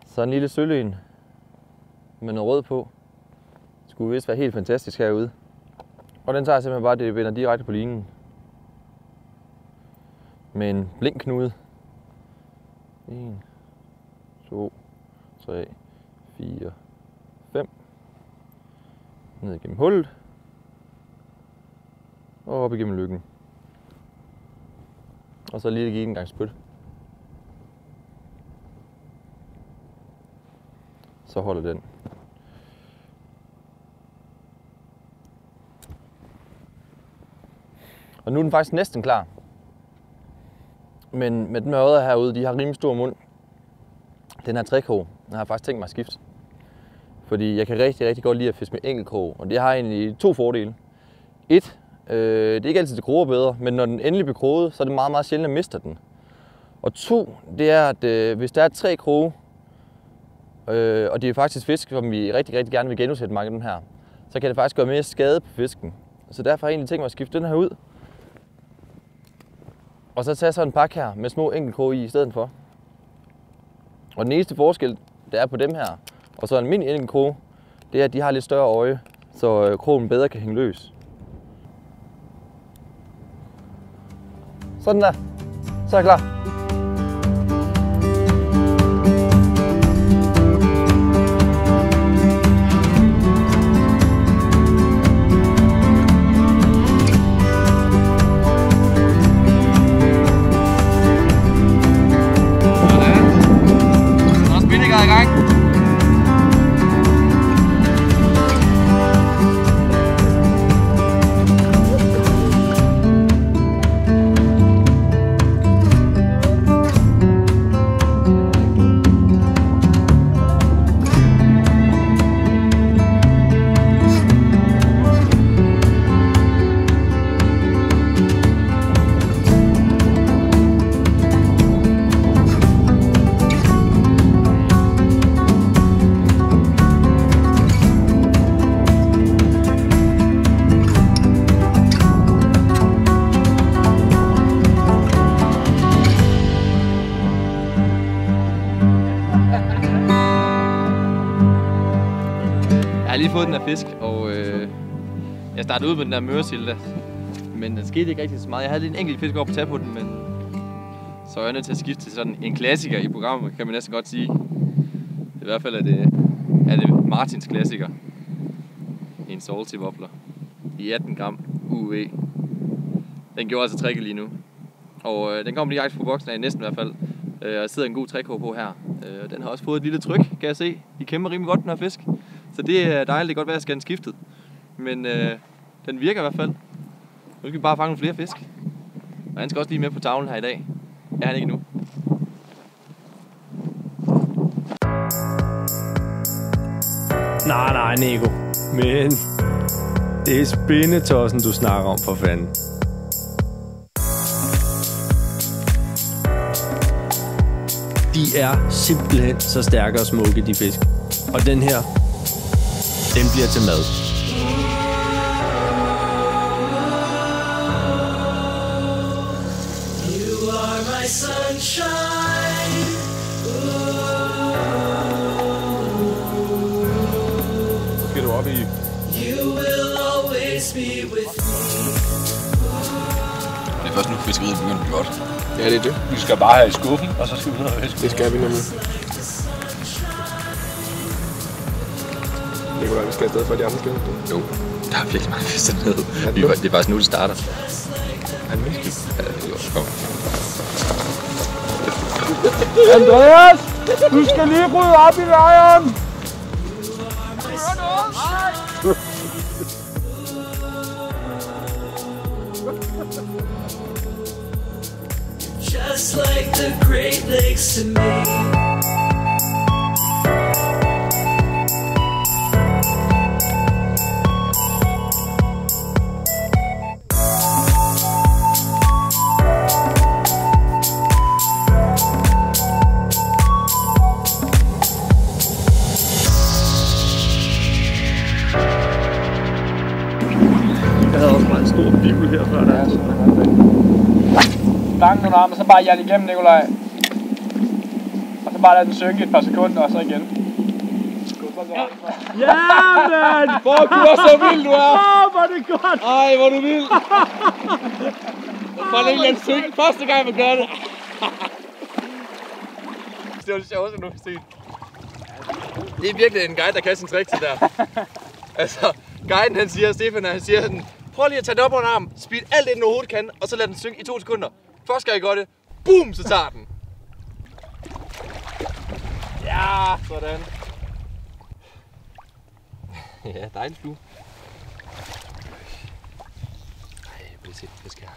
Så en lille sølv med noget rød på. Det skulle vist være helt fantastisk herude. Og den tager jeg simpelthen bare, det vender direkte på linen. Med en blinkknude. 1, 2, 3, 4, 5. Ned igennem hullet. Og op igennem lykken. Og så lige give en gang spyt. Så holder den. Og nu er den faktisk næsten klar. Men med den her odder herude, de har rimelig stor mund. Den her trækrog, den har jeg faktisk tænkt mig at skifte. Fordi jeg kan rigtig, rigtig godt lide at fiske med enkeltkrog. Og det har egentlig 2 fordele. 1, det er ikke altid det kroger bedre, men når den endelig bliver kroget, så er det meget, meget sjældent at miste den. Og 2, det er, at hvis der er 3 kroge, og det er faktisk fisk, som vi rigtig, rigtig gerne vil genudsætte mange af den her, så kan det faktisk gøre mere skade på fisken. Så derfor har jeg egentlig tænkt mig at skifte den her ud. Og så tage sådan en pakke her med små enkeltkroge i stedet for. Og den eneste forskel, der er på dem her, og så en almindelig enkeltkroge, det er, at de har lidt større øje, så krogen bedre kan hænge løs. Sådan der. Så er jeg klar. Jeg har lige fået den her fisk, og jeg startede ud med den der møresilda, men den skete ikke rigtig så meget. Jeg havde lige en enkelt fisk op at tage på den, men så er jeg nødt til at skifte til sådan en klassiker i programmet, kan man næsten godt sige. I hvert fald er det Martins klassiker. En salty wobbler i 18 gram UV. Den gjorde altså tricket lige nu. Og den kommer direkte på boksen af næsten i hvert fald. Der sidder en god trækår på her. Den har også fået et lille tryk, kan jeg se. De kæmper rimelig godt, den her fisk. Så det er dejligt, det kan godt være, at jeg skal have den skiftet. Men den virker i hvert fald. Nu skal vi bare fange nogle flere fisk. Og han skal også lige med på tavlen her i dag. Er han ikke nu? Nej, Nico. Men det er spindetossen, du snakker om, for fanden. De er simpelthen så stærke og smukke, de fisk. Og den her, den bliver til mad. You are my sunshine. Så skal du op i. You will always be with me. Det er først nu, fiskeriet begynder at blive godt. Ja, det er det. Vi skal bare have i skuffen, og så skal vi ud og fiske. Det skal vi nemlig. Nikolaj, vi skal afsted for de andre skal. Jo, der er virkelig mange fisk dernede. Det er faktisk nu, det starter. Han er mæskig. Ja, det er kom. Andreas, du skal lige rydde op i lejren. Just like the Great Lakes to me. Jeg havde også meget en stor bibel her før der. Lang nogle arme, og så bare jern igennem, Nikolaj. Og så bare lad den synke et par sekunder, og så igen. Ja, mand! Fuck, du er så vild, du er! Hvor er det godt! Ej, hvor er du vild! Bare lige lade synge første gang, man gør det. Det var det sjoveste, du har set. Det er virkelig en guide, der kan sin trick til der. Altså, guiden han siger, Stefan han siger sådan, prøv lige at tage den op under armen, speed alt det, den overhovedet kan, og så lad den synge i 2 sekunder. Første gang I gør det, boom, så tager den. Ja, sådan. Ja, dejligt flue. Ej, jeg bliver set fisk her.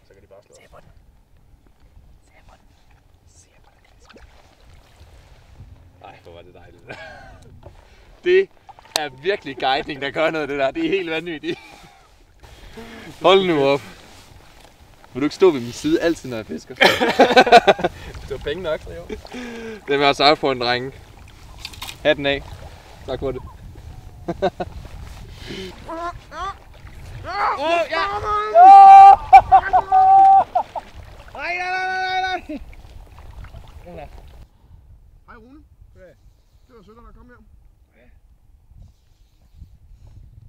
Så kan de bare slå. Se på den. Se på den. Se på den. Ej, hvor var det dejligt. Det er virkelig guiding, der gør noget det der. Det er helt vanvittigt. Hold nu op. Vil du ikke stå ved min side altid, når jeg fisker? Det var penge nok, så jo. Det vil jeg sørge for en drenge. Hatten af. Tak for det. Hej Rune. Det var sødt, at komme her.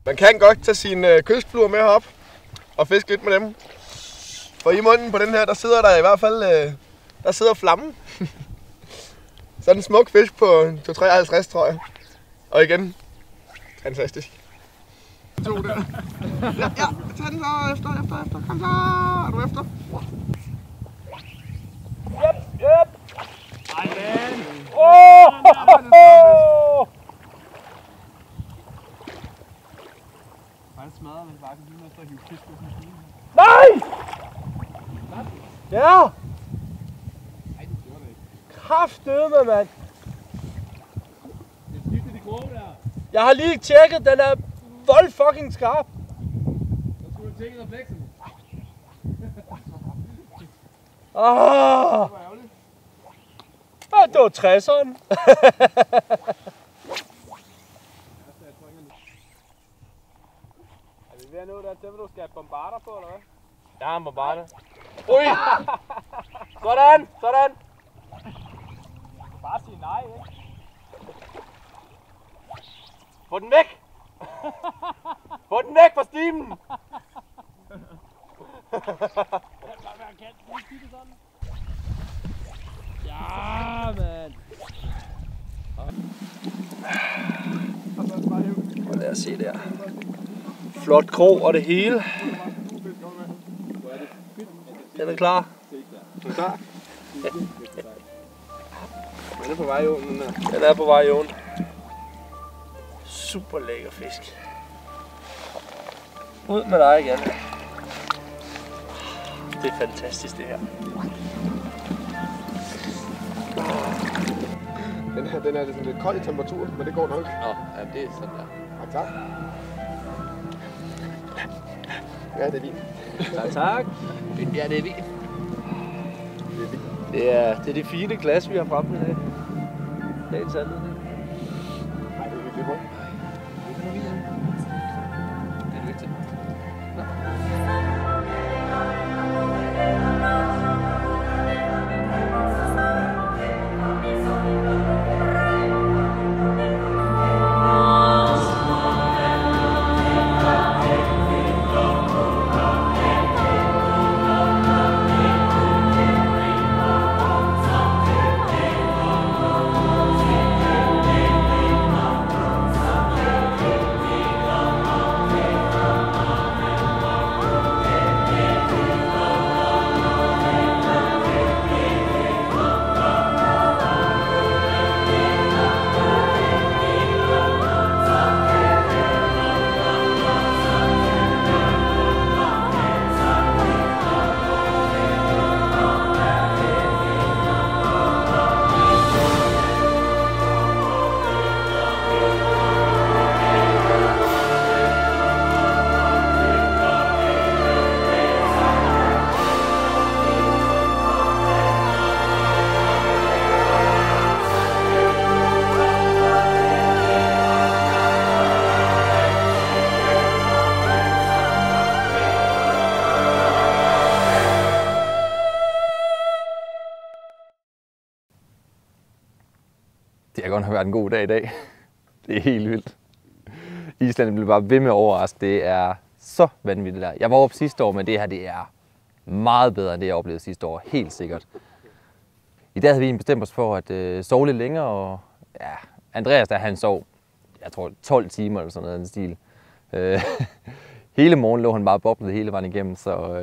Man kan godt tage sine kystfluer med herop og fiske lidt med dem. For i munden på den her, der sidder der i hvert fald der sidder flammen. Sådan en smuk fisk på 253, tror jeg. Og igen, fantastisk. To der. Ja, tag den så efter. Kom så, er du efter? Yep. Ej, man. Han smadrer, hvis bare kan blive at hive fisk ud. Nej! Ja! Nej, det gjorde det ikke. Kraftedeme, mand. Det skifter de grove der. Jeg har lige tjekket, den er vold fucking skarp. Så skulle du tjekke reflekserne. Det var ærgerligt. Det var 60'eren. Er vi ved at nå der til, hvor du skal have bombarder på, eller hvad? Jeg har en bombarder. Ui! Sådan. Bare sige nej, ikke? Få den væk. Få den væk fra stimen. Ja, mand! Og lad os se der. Flot krog og det hele. Den er klar. Er du klar? Den er på vej i ovnen der. Den er på vej i ovnen. Super lækker fisk. Ud med dig igen. Det er fantastisk det her. Den er sådan lidt kold i temperatur, men det går nok. Nå, ja, det er sådan der. Tak. Ja, det er fint. Tak. Ja, det er fint. Det er det fine glas, vi har fremme i dag. Dagens anledning. Nej, det er hyggeligt, hvor. Det er du ikke til. Det har godt nok været en god dag i dag. Det er helt vildt. Island blev bare ved med at overraske. Det er så vanvittigt der. Jeg var oppe sidste år, men det her det er meget bedre end det, jeg oplevede sidste år. Helt sikkert. I dag havde vi bestemt os for at sove lidt længere, og ja, Andreas der han sov, jeg tror 12 timer eller sådan noget den stil. Hele morgen lå han bare boblet hele vejen igennem, så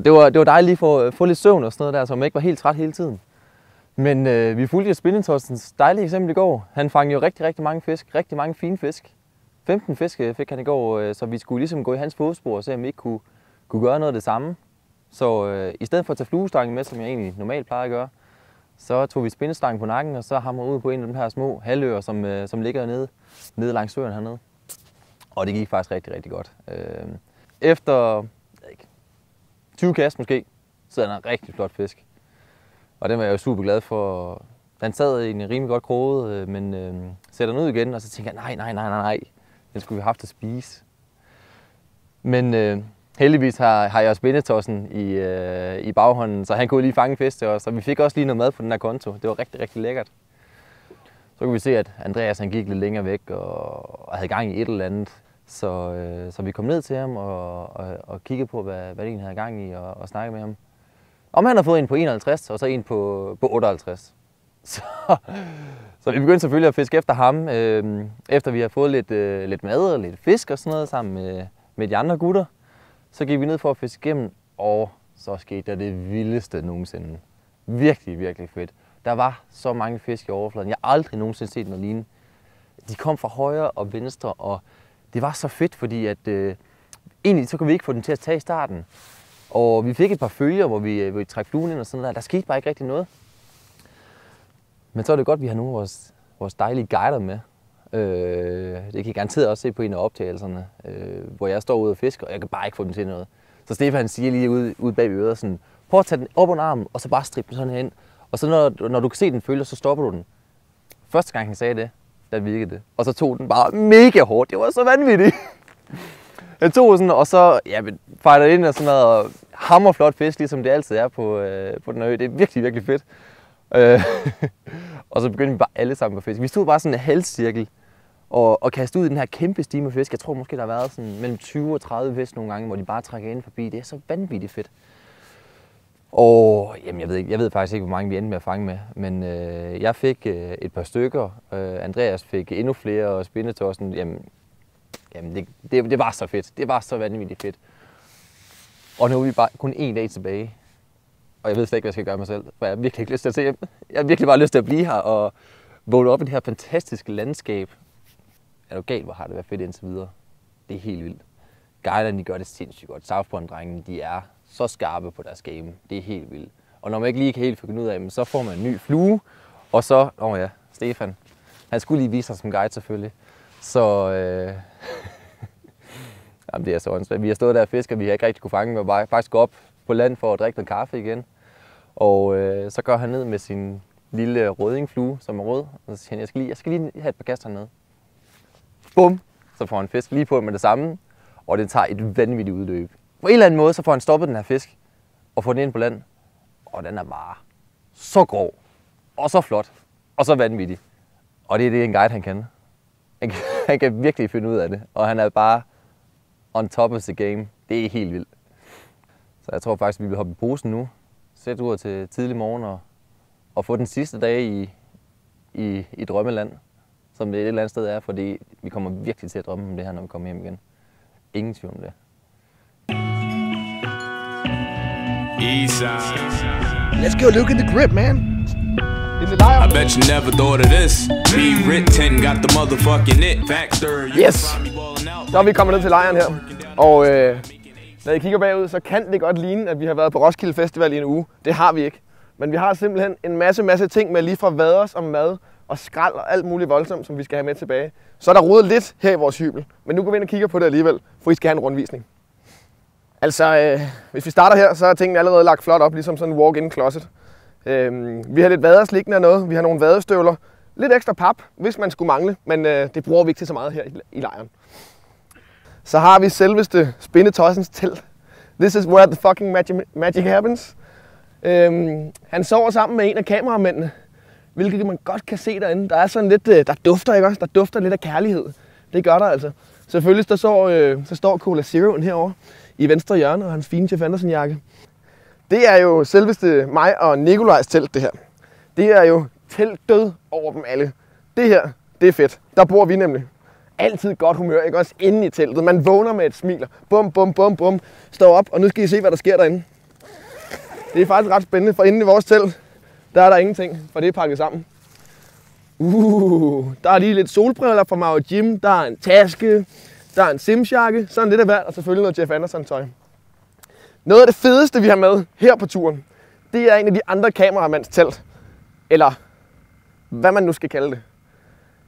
det var dejligt lige at få lidt søvn og sådan noget der, så man ikke var helt træt hele tiden. Men vi fulgte Spindingtostens dejlige eksempel i går. Han fangede jo rigtig mange fisk, rigtig mange fine fisk. 15 fisk fik han i går, så vi skulle ligesom gå i hans fodspor og se, om vi ikke kunne gøre noget af det samme. Så i stedet for at tage fluestangen med, som jeg egentlig normalt plejer at gøre, så tog vi spindestangen på nakken, og så hamrede ud på en af de her små halvøer, som ligger nede langs søen hernede. Og det gik faktisk rigtig godt. Efter 20 kast måske, så er der en rigtig flot fisk. Og den var jeg jo super glad for. Den sad i en rimelig godt kroget, men sætter den ud igen, og så tænker jeg, nej, den skulle vi have haft at spise. Men heldigvis har jeg spindetossen i baghånden, så han kunne lige fange fisk til os, og vi fik også lige noget mad på den her konto. Det var rigtig lækkert. Så kunne vi se, at Andreas han gik lidt længere væk og havde gang i et eller andet. Så vi kom ned til ham og kiggede på, hvad det egentlig havde gang i, og snakkede med ham. Om han har fået en på 51, og så en på 58. Så vi begyndte selvfølgelig at fiske efter ham, efter vi har fået lidt mad og lidt fisk og sådan noget sammen med de andre gutter. Så gik vi ned for at fiske igennem, og så skete der det vildeste nogensinde. Virkelig fedt. Der var så mange fisk i overfladen. Jeg har aldrig nogensinde set noget lignende. De kom fra højre og venstre, og det var så fedt, fordi at egentlig så kunne vi ikke få dem til at tage i starten. Og vi fik et par følger, hvor vi trak fluen ind og sådan noget. Der skete bare ikke rigtig noget. Men så er det godt, at vi har nogle af vores dejlige guider med. Det kan I garanteret også se på en af optagelserne, hvor jeg står ude og fisker, og jeg kan bare ikke få dem til noget. Så Stefan siger lige ude bag øret sådan, prøv at tage den op under armen, og så bare strippe den sådan hen. Og så når du kan se den følger, så stopper du den. Første gang han sagde det, der virkede det. Og så tog den bare mega hårdt. Det var så vanvittigt. Jeg tog sådan, og så fejler ind og sådan noget, og hammerflot fisk, ligesom det altid er på den ø. Det er virkelig fedt. Og så begyndte vi bare alle sammen på fisk. Vi stod bare sådan en halvcirkel og kastede ud i den her kæmpe stime af fisk. Jeg tror måske, der har været sådan mellem 20 og 30 fisk nogle gange, hvor de bare trækker ind forbi. Det er så vanvittigt fedt. Og jamen, jeg ved faktisk ikke, hvor mange vi endte med at fange med. Men jeg fik et par stykker. Andreas fik endnu flere, og spindetossen, jamen det var så fedt. Det var så vanvittigt fedt. Og nu er vi bare kun en dag tilbage. Og jeg ved slet ikke, hvad jeg skal gøre mig selv. For jeg har virkelig ikke lyst til at se hjem. Jeg har virkelig bare lyst til at blive her og vågne op i det her fantastiske landskab. Er du galt, hvor har det været fedt indtil videre? Det er helt vildt. Guiderne, de gør det sindssygt godt. Southbound-drengene, de er så skarpe på deres game. Det er helt vildt. Og når man ikke lige kan helt finde ud af dem, så får man en ny flue. Og så, Stefan. Han skulle lige vise sig som guide selvfølgelig. Så jamen, det er så åndssvagt. Vi har stået der og fisket, og vi har ikke rigtig kunne fange, men bare faktisk gå op på land for at drikke noget kaffe igen. Og så går han ned med sin lille rødingflue, som er rød, og så siger han, jeg skal lige have et par kast hernede. Bum! Så får han fisk lige på med det samme, og det tager et vanvittigt udløb. På en eller anden måde, så får han stoppet den her fisk, og får den ind på land. Og den er bare så grov, og så flot, og så vanvittig. Og det er det, en guide han kan. Han kan virkelig finde ud af det, og han er bare on top of the game. Det er helt vildt. Så jeg tror faktisk, vi vil hoppe i posen nu, sætte ud til tidlig morgen og få den sidste dag i drømmeland, som det et eller andet sted er, fordi vi kommer virkelig til at drømme om det her, når vi kommer hjem igen. Ingen tvivl om det. Let's go look at the grip, man. In the I bet you never thought of this. Be written, got the motherfucking it factor. Yes. Så er vi kommet ned til lejren her. Og når jeg kigger bagud, så kan det godt ligne, at vi har været på Roskilde Festival i en uge. Det har vi ikke. Men vi har simpelthen en masse ting med lige fra vaders og mad og skrald og alt muligt voldsomt, som vi skal have med tilbage. Så er der rodet lidt her i vores hybel. Men nu går vi ind og kigger på det alligevel, for I skal have en rundvisning. Altså, hvis vi starter her, så er tingene allerede lagt flot op, ligesom sådan en walk-in closet. Vi har lidt vaders liggende og noget. Vi har nogle vadestøvler. Lidt ekstra pap, hvis man skulle mangle, men det bruger vi ikke til så meget her i lejren. Så har vi selveste Spindetossens telt. This is where the fucking magic happens. Han sover sammen med en af kameramændene, hvilket man godt kan se derinde. Der er sådan lidt, der dufter, ikke også? Der dufter lidt af kærlighed. Det gør der altså. Selvfølgelig så står Cola Zeroen herovre i venstre hjørne og hans fine Jeff Anderson jakke. Det er jo selveste mig og Nikolajs telt, det her. Det er jo telt død over dem alle. Det her, det er fedt. Der bor vi nemlig. Altid godt humør, ikke også? Inde i teltet. Man vågner med et smil. Bum, bum, bum, bum. Står op, og nu skal I se, hvad der sker derinde. Det er faktisk ret spændende, for inde i vores telt, der er der ingenting, for det er pakket sammen. Der er lige lidt solbriller fra Maui Jim, der er en taske, der er en simsjakke, sådan lidt af hvert, og selvfølgelig noget Jeff Anderson tøj. Noget af det fedeste, vi har med her på turen, det er en af de andre kameramands telt. Eller hvad man nu skal kalde det.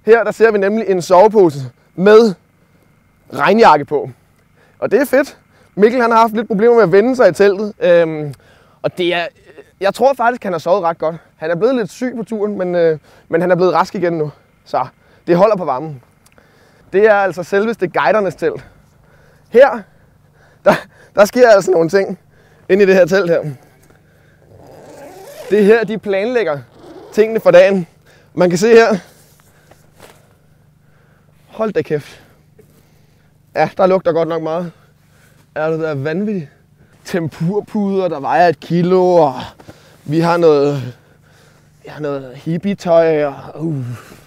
Her der ser vi nemlig en sovepose med regnjakke på. Og det er fedt. Mikkel han har haft lidt problemer med at vende sig i teltet. Og det er, jeg tror faktisk, han har sovet ret godt. Han er blevet lidt syg på turen, men han er blevet rask igen nu. Så det holder på varmen. Det er altså selveste guidernes telt. Her, der sker altså nogle ting inde i det her telt her. Det er her, de planlægger tingene for dagen. Man kan se her. Hold da kæft. Ja, der lugter godt nok meget. Er det der vanvittigt? Tempurpuder, der vejer 1 kilo, og vi har noget hippie-tøj. Og,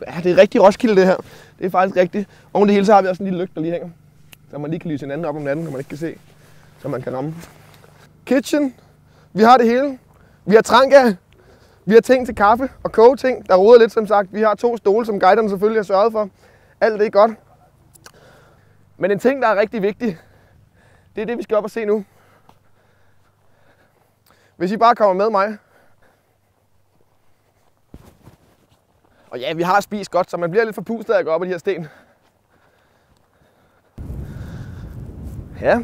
ja, det er rigtig Roskilde det her. Det er faktisk rigtigt. Oven det hele så har vi også en lille lygte, der lige hænger. Så man lige kan lyse hinanden op om natten, når man ikke kan se. Så man kan ramme. Kitchen. Vi har det hele. Vi har tranka. Vi har ting til kaffe og kogeting. Der roder lidt, som sagt. Vi har 2 stole, som guiderne selvfølgelig har sørget for. Alt det er godt. Men en ting, der er rigtig vigtig, det er det, vi skal op og se nu. Hvis I bare kommer med mig. Og ja, vi har spist godt, så man bliver lidt forpustet af at gå op ad de her sten. Ja,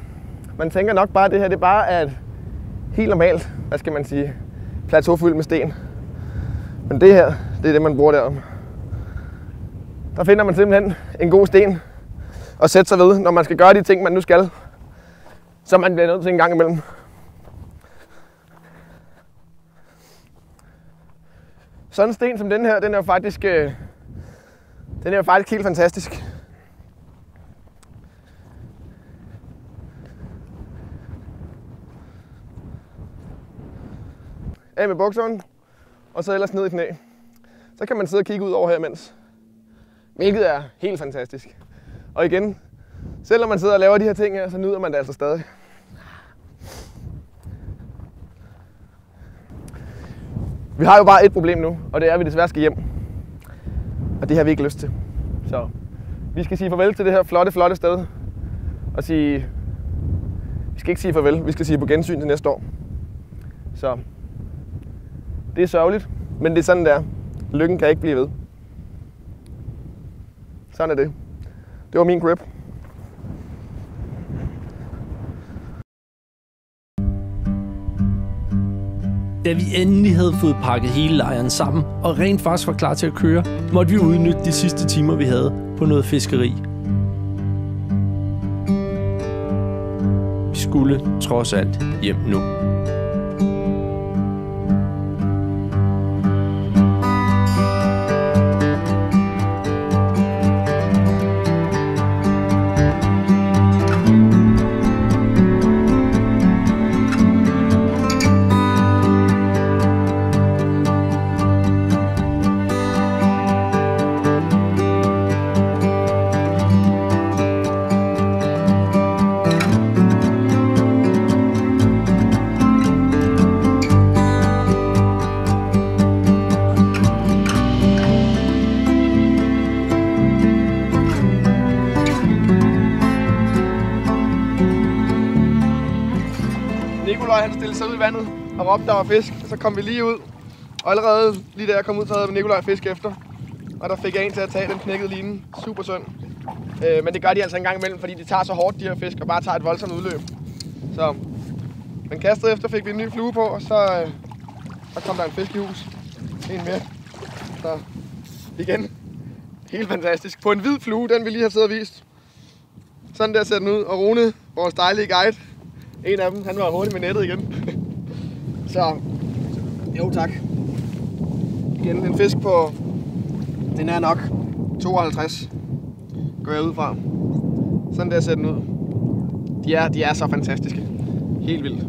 man tænker nok bare, at det her det bare er et helt normalt, hvad skal man sige, plateau fyldt med sten. Men det her, det er det, man bruger derom. Der finder man simpelthen en god sten at sætte sig ved, når man skal gøre de ting, man nu skal. Så man bliver nødt til en gang imellem. Sådan en sten som den her, den er jo faktisk helt fantastisk. Af med bukserne, og så ellers ned i knæ. Så kan man sidde og kigge ud over her imens. Hvilket er helt fantastisk. Og igen, selvom man sidder og laver de her ting her, så nyder man det altså stadig. Vi har jo bare et problem nu, og det er, at vi desværre skal hjem. Og det har vi ikke lyst til. Så vi skal sige farvel til det her flotte sted. Og sige... Vi skal ikke sige farvel, vi skal sige på gensyn til næste år. Så det er sørgeligt, men det er sådan, det er. Lykken kan ikke blive ved. Sådan er det. Det var min grip. Da vi endelig havde fået pakket hele lejren sammen og rent faktisk var klar til at køre, måtte vi udnytte de sidste timer, vi havde på noget fiskeri. Vi skulle trods alt hjem nu. Han stillede sig ud i vandet og råbte, der var fisk. Så kom vi lige ud, og allerede lige da jeg kom ud, så havde Nikolaj fisk efter. Og der fik jeg en til at tage den knækkede line. Super synd. Men det gør de altså en gang imellem, fordi de tager så hårdt, de her fisk, og bare tager et voldsomt udløb. Så men kastet efter fik vi en ny flue på, og så kom der en fisk i hus. En mere. Så igen. Helt fantastisk. På en hvid flue, den vi lige har siddet og vist. Sådan der ser den ud. Og Rune, vores dejlige guide, en af dem, han var hurtigt med nettet igen. Så, jo tak. Igen en fisk på, den er nok 52, går jeg ud fra. Sådan der ser den ud. De er så fantastiske. Helt vildt.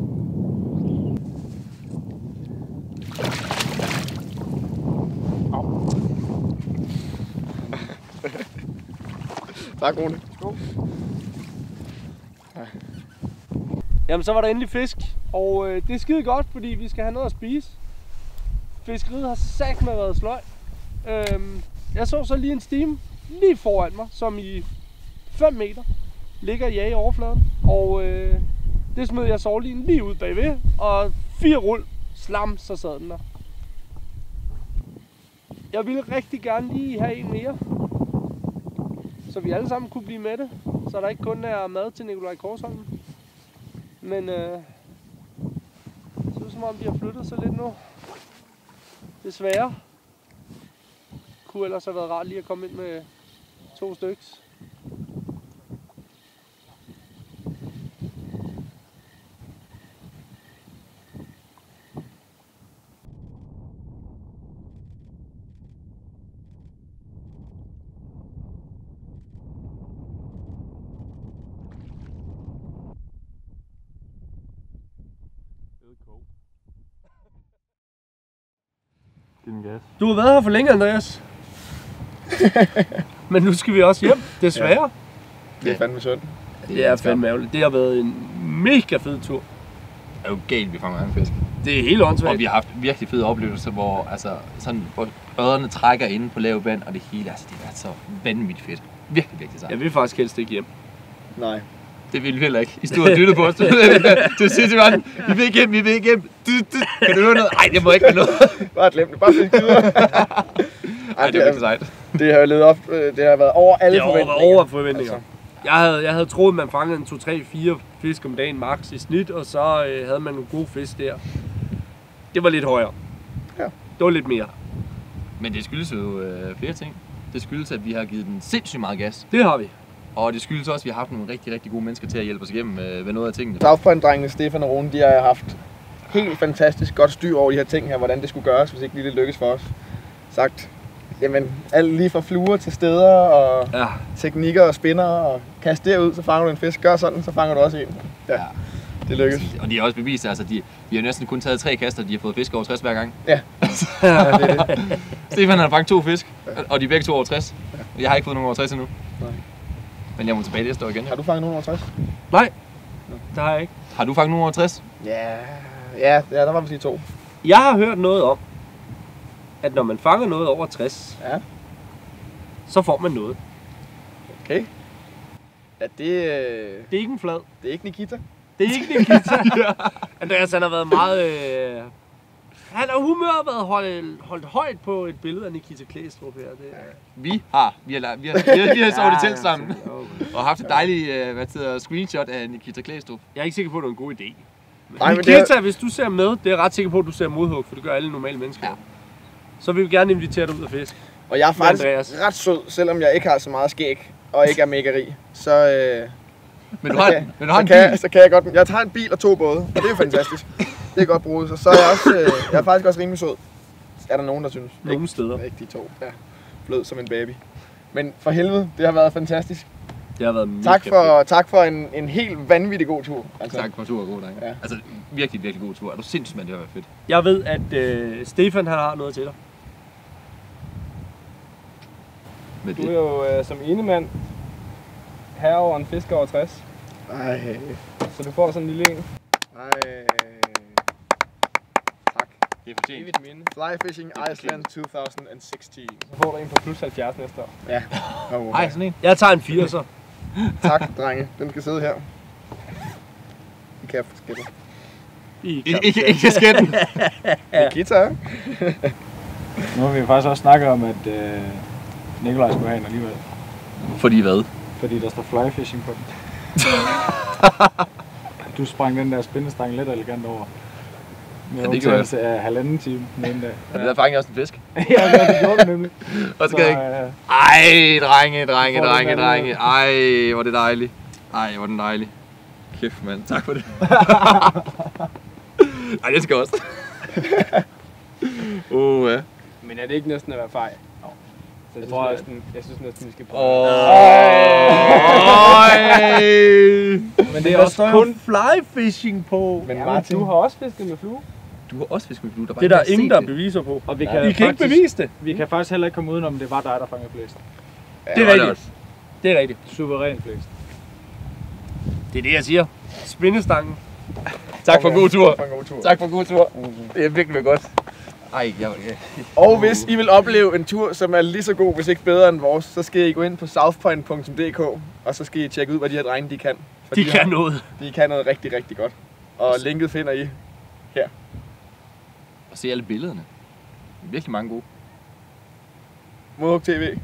Tak, Rune. Jamen, så var der endelig fisk, og det er skide godt, fordi vi skal have noget at spise. Fiskeriet har sagt med været sløj. Jeg så lige en stime lige foran mig, som i 5 meter ligger i overfladen. Og det smed jeg sovlinen lige ud bagved, og 4 rul slam, så sad den der. Jeg ville rigtig gerne lige have en mere, så vi alle sammen kunne blive med det, så der ikke kun er mad til Nikolaj Korsholm. Men det ser ud som om de har flyttet sig lidt nu. Desværre. Kunne ellers have været rart lige at komme ind med 2 styks. Du har været her for længe, Andreas. Men nu skal vi også hjem, desværre. Ja. Det er fandme synd. Det er fandme ærgerligt. Det har været en mega fed tur. Det er jo galt, vi fanger en fisk. Det er helt åndssvagt. Og vi har haft virkelig fede oplevelser, hvor ørerne trækker inde på lav vand, og det hele, altså det er så vanvittigt fedt. Virkelig, virkelig sejt. Jeg vil faktisk helst ikke hjem. Nej. Det vil vi heller ikke. I stod og lyttede på os. Du siger til mig, vi vil ikke hjem, vi vil ikke hjem. Kan du høre noget? Ej, det må ikke være noget. Bare glem det, bare fisk videre. Ej, det er virkelig sejt. Det har levet op, det har været over alle forventninger. Det har over forventninger. Altså. Jeg havde troet, man fangede en 2, 3, 4 fisk om dagen max i snit, og så havde man nogle gode fisk der. Det var lidt højere. Ja. Det var lidt mere. Men det skyldes jo flere ting. Det skyldes, at vi har givet den sindssygt meget gas. Det har vi. Og det skyldes også, at vi har haft nogle rigtig, rigtig gode mennesker til at hjælpe os igennem ved noget af tingene. Dagbrænddrengene Stefan og Rune, de har haft helt fantastisk godt styr over de her ting her, hvordan det skulle gøres, hvis ikke lige det lykkes for os. Sagt, jamen alt lige fra fluer til steder og teknikker og spinner og kast derud, så fanger du en fisk. Gør sådan, så fanger du også en. Ja. Det lykkes. Og de har også bevist, altså de har næsten kun taget 3 kaster, de har fået fisk over 60 hver gang. Ja. Stefan har fanget 2 fisk, og de er begge 2 over 60. Jeg har ikke fået nogen over 60 endnu. Nej. Men jeg må tilbage næste år igen. Har du fanget nogen over 60? Nej, det har jeg ikke. Har du fanget nogen over 60? Ja, der var måske 2. Jeg har hørt noget om, at når man fanger noget over 60, så får man noget. Okay. Ja, det er ikke en flad. Det er ikke Nikita. Det er ikke Nikita. Andreas, han har været meget Han har humøret været holdt højt på et billede af Nikita Klæstrup her. Det er... Vi har sovet i telt sammen. Og haft et dejligt screenshot af Nikita Klæstrup. Jeg er ikke sikker på, at det er en god idé. Nej, Nikita, hvis du ser med, det er jeg ret sikker på, at du ser modhug, for det gør alle normale mennesker. Ja. Så vil vi gerne invitere dig ud og fiske. Og jeg er faktisk ret sød, selvom jeg ikke har så meget skæg og ikke er mega rig. Så, så kan jeg godt. Jeg tager en bil og 2 både, og det er fantastisk. Det er godt brugt. Så er jeg også, jeg er faktisk også rimelig sød. Er der nogen, der synes? Nogle steder. Ikke de 2. Ja. Blød som en baby. Men for helvede, det har været fantastisk. Det har været tak for en helt vanvittig god tur. Altså. Tak for tur og god dag. Ja. Altså virkelig god tur. Er du sindssygt, mand? Det har været fedt. Jeg ved, at Stefan han har noget til dig. Du er jo som enemand herre over en fisker over 60. Ej. Så du får sådan en lille en. Ej. Tak. Det er fortjent. Evigt minde. Fly Fishing Iceland 2016. Så får du en på plus 70 næste år. Ja. Ej, sådan en. Jeg tager en 4 så. Tak, drenge. Den skal sidde her. I kasketten. I kasketten. Nikita. Nu har vi faktisk også snakket om, at Nikolaj skulle have en alligevel. Fordi hvad? Fordi der står fly fishing på den. Du sprang den der spændestang lidt elegant over. Med undtagelse af 1,5 time den ene dag. Og det der fangede også en fisk. Ja, det gjorde det nemlig. Og så ikke. Ej, drenge. Ej, hvor det dejligt. Ej, hvor den dejlig. Kæft, mand. Tak for det. Ej, det skal også. Ja. Men er det ikke næsten at være fej? Så jeg synes næsten, vi skal prøve. Men det er også kun fly fishing på. Men Martin, du har også fisket med flue. Du har også fisket med flue. Det er der ingen, der beviser på. Og vi kan ikke bevise det. Vi kan faktisk heller ikke komme udenom, det var dig, der fangede flest. Det er rigtigt. Det er rigtigt. Suveræn flest. Det er det, jeg siger. Spindestangen. Tak for god tur. Tak for god tur. Det er virkelig godt. Ej, Og hvis I vil opleve en tur, som er lige så god, hvis ikke bedre end vores, så skal I gå ind på southpoint.dk, og så skal I tjekke ud, hvad de her drenge de kan. For de kan noget. De kan noget rigtig, rigtig godt. Og linket finder I her. Og se alle billederne. Virkelig mange gode. Modhug TV.